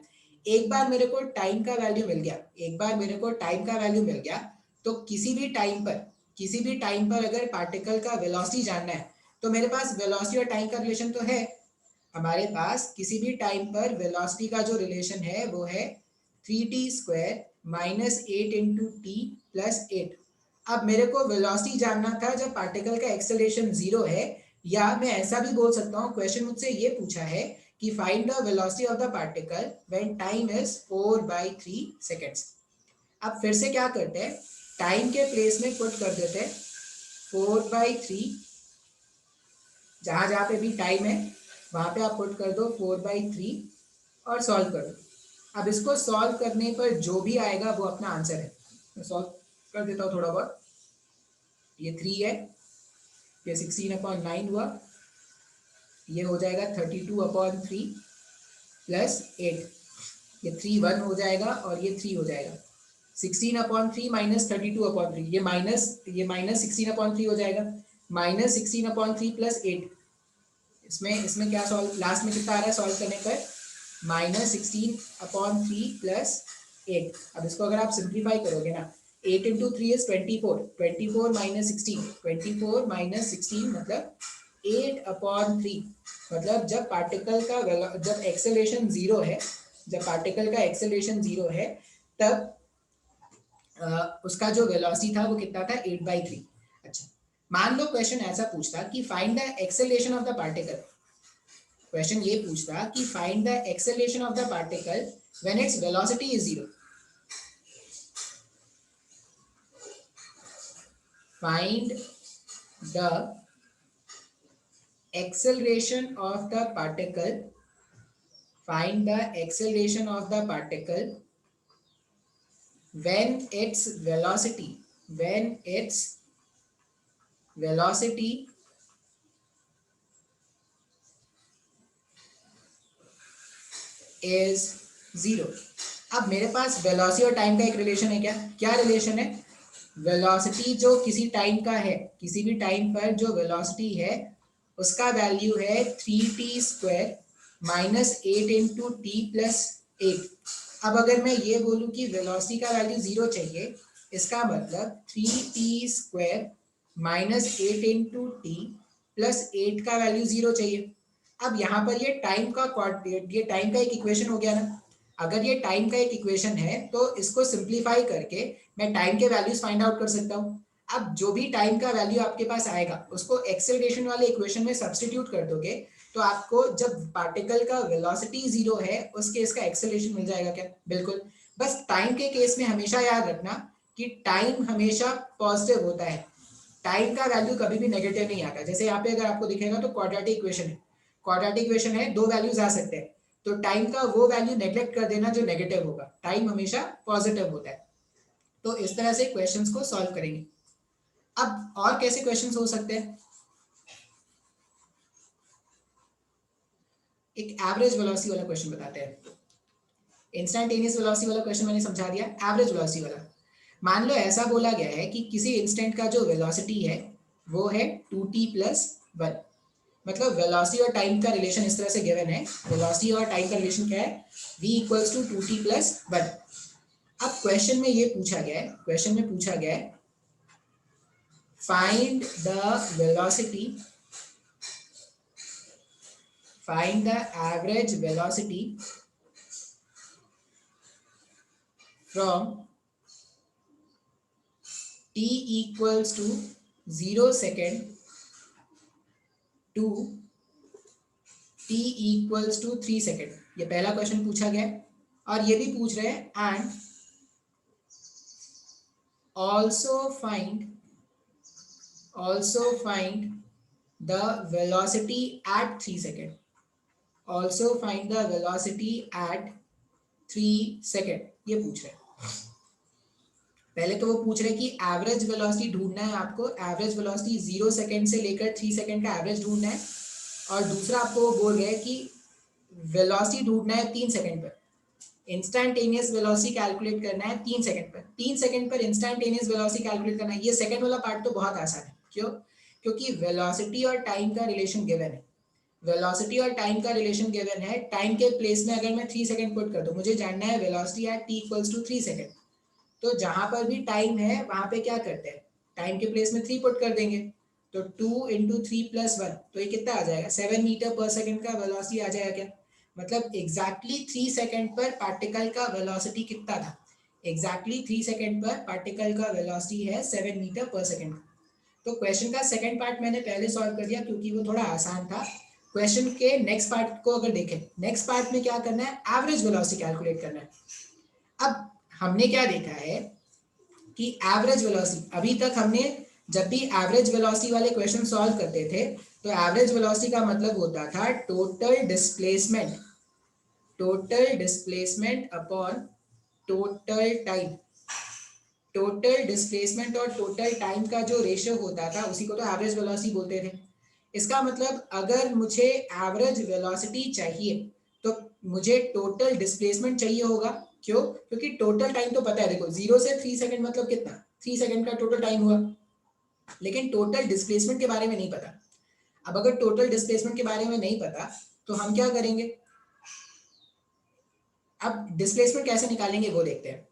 एक बार मेरे को टाइम का वैल्यू मिल गया, एक बार मेरे को टाइम का वैल्यू मिल गया, तो किसी भी टाइम पर अगर पार्टिकल का वेलोसिटी जानना है तो मेरे पास वेलोसिटी और टाइम का रिलेशन तो है। हमारे पास किसी भी टाइम पर वेलोसिटी का जो रिलेशन है वो है 3t² minus 8 into t plus 8। अब मेरे को वेलोसिटी जानना था जब पार्टिकल का एक्सेलरेशन 0 है, या मैं ऐसा भी बोल सकता हूँ, क्वेश्चन मुझसे ये पूछा है कि find the velocity of the particle when time is 4/3 seconds. अब फिर से क्या करते हैं, टाइम के प्लेस में पुट कर देते हैं 4/3, जहां जहां पे भी टाइम है वहां पे आप पुट कर दो 4/3 और सॉल्व कर दो। अब इसको सॉल्व करने पर जो भी आएगा वो अपना आंसर है। मैं सॉल्व कर देता हूँ थोड़ा बहुत। ये 3 है, ये 16/9 हुआ, ये हो जाएगा 32/3 प्लस 8, ये 3 1 हो जाएगा और ये 3 हो जाएगा। 16/3 माइनस 32/3, ये माइनस 16/3 हो जाएगा, माइनस 16/3 प्लस 8। इसमें इसमें क्या सॉल्व, लास्ट में कितना आ रहा है सॉल्व करने पर, -16/3 प्लस 8। अब इसको अगर आप सिंप्लीफाई करोगे ना, 8 इंटू 3 इज 24, 24 माइनस 16, 24 माइनस 16 मतलब 8/3। मतलब जब पार्टिकल का जब एक्सेलरेशन जीरो है, जब पार्टिकल का एक्सेलरेशन जीरो है, तब उसका जो वेलोसिटी था वो कितना था, 8/3। अच्छा, मान लो क्वेश्चन ऐसा पूछता कि find the acceleration of the particle. Question ये पूछता कि find the acceleration of the particle when its velocity is zero. Find the acceleration of the particle, find the acceleration of the particle when its velocity is zero. अब मेरे पास velocity और time का एक relation है, क्या क्या relation है, वेलोसिटी जो किसी टाइम का है, किसी भी टाइम पर जो वेलोसिटी है उसका वैल्यू है 3t² minus 8 into t plus 8। अब अगर मैं ये बोलूं कि वेलोसिटी का वैल्यू जीरो चाहिए, इसका मतलब 3t² minus 8 into t plus 8 का वैल्यू जीरो चाहिए। अब यहाँ पर ये टाइम का एक इक्वेशन हो गया ना। अगर ये टाइम का एक इक्वेशन है तो इसको सिंप्लीफाई करके मैं टाइम के वैल्यूज फाइंड आउट कर सकता हूँ। अब जो भी टाइम का वैल्यू आपके पास आएगा उसको एक्सेलरेशन वाले इक्वेशन में सब्स्टिट्यूट कर दोगे, तो आपको जब पार्टिकल का वेलोसिटी जीरो है उस केस का एक्सेलरेशन मिल जाएगा क्या, बिल्कुल। बस टाइम के केस में हमेशा याद रखना कि टाइम हमेशा पॉजिटिव होता है, टाइम का वैल्यू कभी भी नेगेटिव नहीं आता। जैसे यहाँ पे अगर आपको दिखेगा तो क्वाड्रेटिक इक्वेशन है, क्वाड्रेटिक इक्वेशन है, दो वैल्यूज आ सकते हैं, तो टाइम का वो वैल्यू नेग्लेक्ट कर देना जो नेगेटिव होगा, टाइम हमेशा पॉजिटिव होता है। तो इस तरह से क्वेश्चंस को सॉल्व करेंगे। अब और कैसे क्वेश्चंस हो सकते हैं, एक एवरेज वेलोसिटी वाला क्वेश्चन बताते हैं। इंस्टेंटेनियस वेलोसिटी वाला क्वेश्चन मैंने समझा दिया, एवरेज वेलोसिटी वाला। मान लो ऐसा बोला गया है कि किसी इंस्टेंट का जो वेलोसिटी है वो है 2t + 1। मतलब वेलोसिटी और टाइम का रिलेशन इस तरह से गिवन है, वेलोसिटी और टाइम का रिलेशन क्या है, v = 2t + 1। अब क्वेश्चन में ये पूछा गया है, क्वेश्चन में पूछा गया है find the average velocity from t = 0 second to t = 3 second. ये पहला क्वेश्चन पूछा गया है। और ये भी पूछ रहे हैं and also find the velocity at 3 second, also find the velocity at 3 second, ये पूछ रहे हैं। पहले तो वो पूछ रहे हैं कि एवरेज वेलोसिटी ढूंढना है आपको, एवरेज वेलोसिटी 0 सेकेंड से लेकर 3 सेकेंड का एवरेज ढूंढना है। और दूसरा आपको वो बोल रहे हैं कि वेलोसिटी ढूंढना है 3 सेकेंड पर, इंस्टेंटेनियस वेलोसिटी कैलकुलेट करना है 3 सेकंड पर, 3 सेकंड पर इंस्टेंटेनियस वेलोसिटी कैलकुलेट करना है। ये सेकंड वाला पार्ट तो बहुत आसान है, क्यों, क्योंकि वेलोसिटी और टाइम का रिलेशन गिवन है, वेलोसिटी और टाइम का रिलेशन गिवन है। टाइम के प्लेस में अगर मैं 3 सेकंड पुट कर दूं, मुझे जानना है वेलोसिटी एट t = 3 सेकंड, तो जहां पर भी टाइम है वहां पे क्या करते हैं, टाइम के प्लेस में 3 पुट कर देंगे, तो 2 × 3 + 1, तो ये कितना आ जाएगा, 7 मीटर पर सेकंड का वेलोसिटी आ जाएगा क्या। मतलब एग्जैक्टली 3 सेकंड पर पार्टिकल का वेलोसिटी कितना था, एग्जैक्टली 3 सेकंड पर पार्टिकल का वेलोसिटी है 7 मीटर पर सेकंड। तो क्वेश्चन का सेकंड पार्ट मैंने पहले सॉल्व कर दिया क्योंकि वो थोड़ा आसान था। क्वेश्चन के नेक्स्ट पार्ट को अगर देखें, नेक्स्ट पार्ट में क्या करना है, एवरेज वेलोसिटी कैलकुलेट करना है। अब हमने क्या देखा है कि एवरेज वेलोसिटी, अभी तक हमने जब भी एवरेज वेलोसिटी वाले क्वेश्चन सॉल्व करते थे तो एवरेज वेलोसिटी का मतलब होता था total displacement upon total time. Total displacement और टोटल टाइम का जो रेशियो होता था उसी को तो एवरेज वेलोसिटी बोलते थे। इसका मतलब अगर मुझे एवरेज वेलोसिटी चाहिए तो मुझे टोटल डिस्प्लेसमेंट चाहिए होगा। क्यों? क्योंकि टोटल टाइम तो पता है, देखो 0 से 3 सेकंड मतलब कितना, 3 सेकंड का टोटल टाइम हुआ, लेकिन टोटल डिस्प्लेसमेंट के बारे में नहीं पता। अब अगर टोटल डिस्प्लेसमेंट के बारे में नहीं पता तो हम क्या करेंगे, अब डिस्प्लेसमेंट कैसे निकालेंगे वो देखते हैं।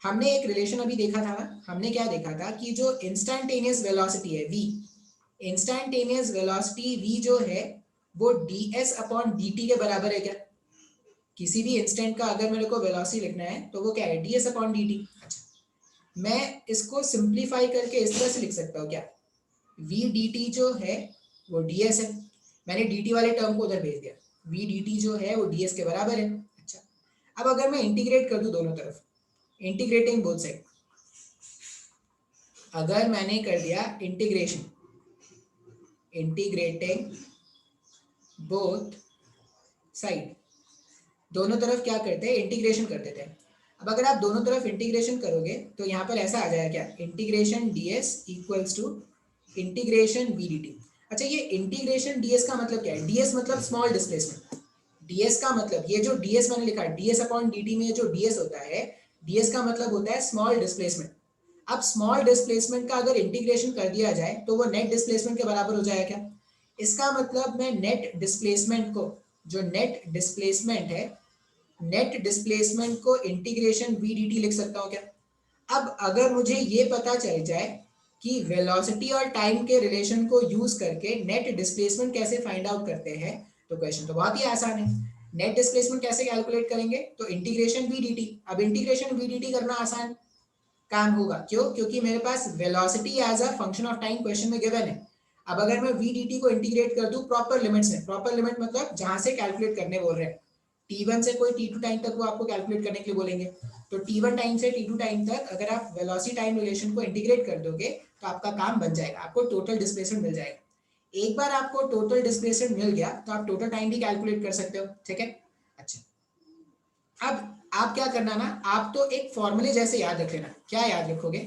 हमने एक रिलेशन अभी देखा था ना, हमने क्या देखा था कि जो इंस्टैंटेनियस वेलोसिटी है v, इंस्टैंटेनियस वेलोसिटी v जो है वो ds अपॉन dt के बराबर है क्या? किसी भी इंस्टेंट का अगर मेरे को वेलोसिटी लिखना है तो वो क्या है, ds अपॉन dt। अच्छा, मैं इसको सिंप्लीफाई करके इस तरह से लिख सकता हूँ क्या, v dt जो है वो ds है, मैंने dt वाले टर्म को उधर भेज दिया, v dt जो है वो ds के बराबर है। अच्छा, अब अगर मैं इंटीग्रेट कर दूं दोनों तरफ, इंटीग्रेटिंग बोथ साइड, अगर मैंने कर दिया इंटीग्रेटिंग बोथ साइड, दोनों तरफ क्या करते हैं, इंटीग्रेशन कर देते हैं। अब अगर आप दोनों तरफ इंटीग्रेशन करोगे तो यहाँ पर ऐसा आ जाएगा क्या, integration ds equals to integration v dt। अच्छा, ये इंटीग्रेशन ds का मतलब क्या है, ds मतलब स्मॉल डिस्प्लेसमेंट, ds का मतलब ये जो ds मैंने लिखा है ds अपॉन dt में जो ds होता है, ds का मतलब होता है स्मॉल डिस्प्लेसमेंट। अब स्मॉल डिस्प्लेसमेंट का अगर इंटीग्रेशन कर दिया जाए तो वो नेट डिस्प्लेसमेंट के बराबर हो जाएगा क्या? इसका मतलब मैं नेट डिस्प्लेसमेंट को, जो नेट डिस्प्लेसमेंट है, नेट डिस्प्लेसमेंट को इंटीग्रेशन वी डी टी लिख सकता हूँ क्या? अब अगर मुझे ये पता चल जाए कि वेलोसिटी और टाइम के रिलेशन को यूज करके नेट डिस्प्लेसमेंट कैसे फाइंड आउट करते हैं तो क्वेश्चन तो बहुत ही आसान है। नेट डिस्प्लेसमेंट कैसे कैलकुलेट करेंगे, तो इंटीग्रेशन वी डी टी। अब इंटीग्रेशन वी डी टी करना आसान काम होगा, क्यों? क्योंकि मेरे पास velocity as a function of time question में गिवन है। अब अगर मैं वी डी टी को इंटीग्रेट कर दूं प्रॉपर लिमिट्स में, प्रॉपर लिमिट मतलब जहां से कैलकुलेट करने बोल रहे हैं, t1 से कोई t2 टाइम तक वो आपको कैलकुलेट करने के लिए बोलेंगे, तो t1 टाइम से t2 टाइम तक अगर आप वेलोसिटी टाइम रिलेशन को इंटीग्रेट कर दोगे तो आपका काम बन जाएगा, आपको टोटल डिस्प्लेसमेंट मिल जाएगा। एक बार आपको टोटल डिस्प्लेसमेंट मिल गया तो आप टोटल टाइम भी कैलकुलेट कर सकते हो, ठीक है। अच्छा, अब आप क्या करना ना, आप तो एक फॉर्मूले जैसे याद रख लेना। क्या याद रखोगे,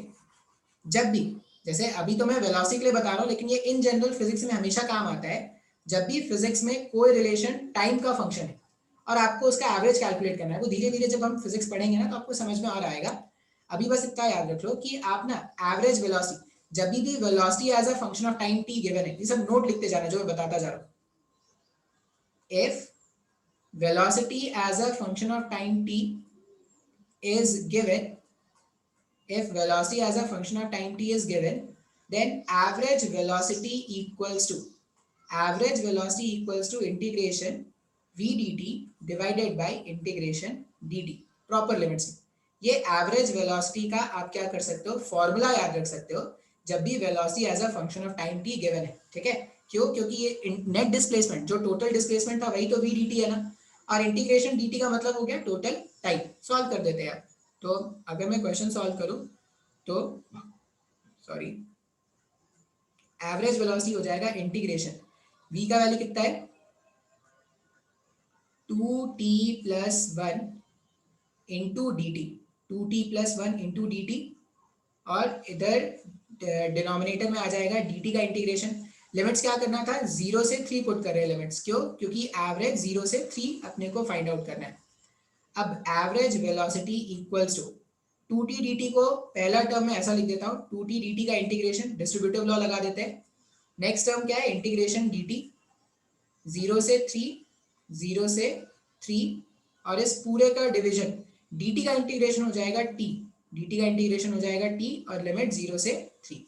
जब भी, जैसे अभी तो मैं वेलोसिटी के लिए बता रहा हूँ लेकिन ये इन जनरल फिजिक्स में हमेशा काम आता है, जब भी फिजिक्स में कोई रिलेशन टाइम का फंक्शन है और आपको उसका एवरेज कैलकुलेट करना है, वो धीरे धीरे जब हम फिजिक्स पढ़ेंगे ना तो आपको समझ में आ रहा आएगा। अभी बस इतना याद रख लो कि आप ना एवरेज वेलोसिटी, जब भी velocity as a function of time t given है, ये सब नोट लिखते जाना जो मैं बताता जा रहा हूँ। If velocity as a function of time t is given, if velocity as a function of time t is given, then average velocity equals to integration v dt divided by integration dt, proper limits में। ये average velocity का आप क्या कर सकते हो, formula याद रख सकते हो जब भी velocity as a function of time t given है, ठीक है। क्यों? क्योंकि ये नेट डिस्प्लेसमेंट, जो टोटल डिस्प्लेसमेंट था वही तो वी डी टी है ना, और इंटीग्रेशन डी टी का मतलब हो गया टोटल टाइम। सॉल्व कर देते हैं आप। तो अगर मैं क्वेश्चन सॉल्व करूं तो सॉरी, एवरेज वेलोसिटी हो जाएगा इंटीग्रेशन, v का वैल्यू कितना है 2t plus 1 into D T, 2t plus 1 into D T, और इधर डिनोमिनेटर में आ जाएगा dt का इंटीग्रेशन। लिमिट्स क्या करना था, 0 से 3 पुट कर रहे हैं लिमिट्स, क्यों? क्योंकि एवरेज 0 से 3 अपने को फाइंड आउट करना है। अब average velocity equals to 2t dt को पहला टर्म में ऐसा लिख देता हूँ, 2t dt का इंटीग्रेशन, डिस्ट्रीब्यूटिव लॉ लगा देते हैं। नेक्स्ट टर्म क्या है, इंटीग्रेशन dt, 0 से 3, 0 से 3, और इस पूरे का डिवीजन, dt का इंटीग्रेशन हो जाएगा t, dt का इंटीग्रेशन हो जाएगा t, और लिमिट 0 से 3।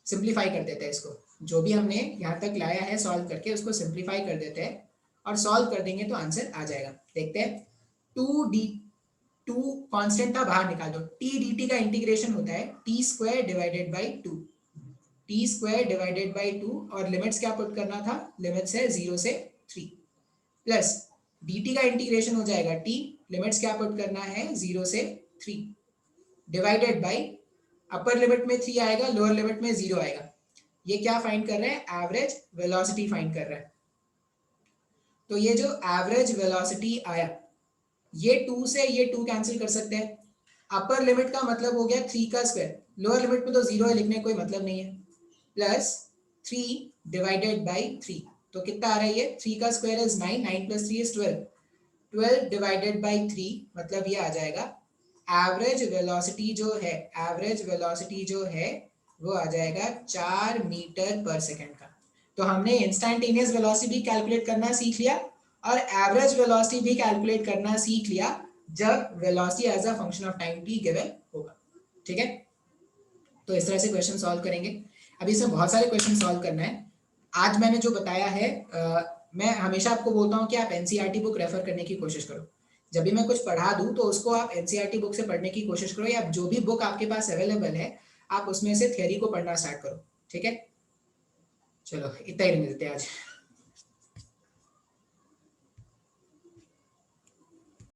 सिंप्लीफाई कर देते हैं इसको, जो भी हमने यहाँ तक लाया है सॉल्व करके उसको सिंप्लीफाई कर देते हैं, और सॉल्व कर देंगे तो आंसर आ जाएगा। देखते हैं, 2 कांस्टेंट था बाहर निकाल दो, t dt का इंटीग्रेशन होता है t square divided by 2, T square divided by 2, और लिमिट्स क्या पुट करना था, लिमिट्स है 0 से 3, प्लस dt का इंटीग्रेशन हो जाएगा t, लिमिट्स क्या पुट करना है 0 से 3, डिवाइडेड बाई अपर लिमिट में 3 आएगा, लोअर लिमिट में 0 आएगा। ये क्या फाइंड कर रहे हैं? एवरेज वेलोसिटी फाइंड कर रहे हैं। तो ये जो एवरेज वेलोसिटी आया, ये 2 से ये 2 कैंसिल कर सकते हैं। अपर लिमिट का मतलब हो गया 3 का स्क्वायर, लोअर लिमिट में तो 0 है, लिखने कोई मतलब नहीं है, प्लस 3 डिवाइडेड बाई 3। तो कितना आ रहा है ये? 3 का square is 9, 9 plus 3 is 12, 12 divided by 3, मतलब ये आ जाएगा एवरेज वेलोसिटी जो है, एवरेज वेलोसिटी जो है वो आ जाएगा 4 मीटर पर सेकंड का। तो हमने इंस्टैंटेनियस वेलोसिटी कैलकुलेट करना सीख लिया और एवरेज वेलोसिटी भी कैलकुलेट करना सीख लिया जब velocity as a function of time t given होगा। ठीक है, तो इस तरह से क्वेश्चन सॉल्व करेंगे। अभी इसमें बहुत सारे क्वेश्चन सॉल्व करना है। आज मैंने जो बताया है, मैं हमेशा आपको बोलता हूँ कि आप एनसीईआरटी बुक रेफर करने की कोशिश करो। जब भी मैं कुछ पढ़ा दूँ तो उसको आप एनसीईआरटी बुक से पढ़ने की कोशिश करो, या जो भी बुक आपके पास अवेलेबल है आप उसमें से थ्योरी को पढ़ना स्टार्ट करो। ठीक है, चलो इतना ही रहने देते हैं आज।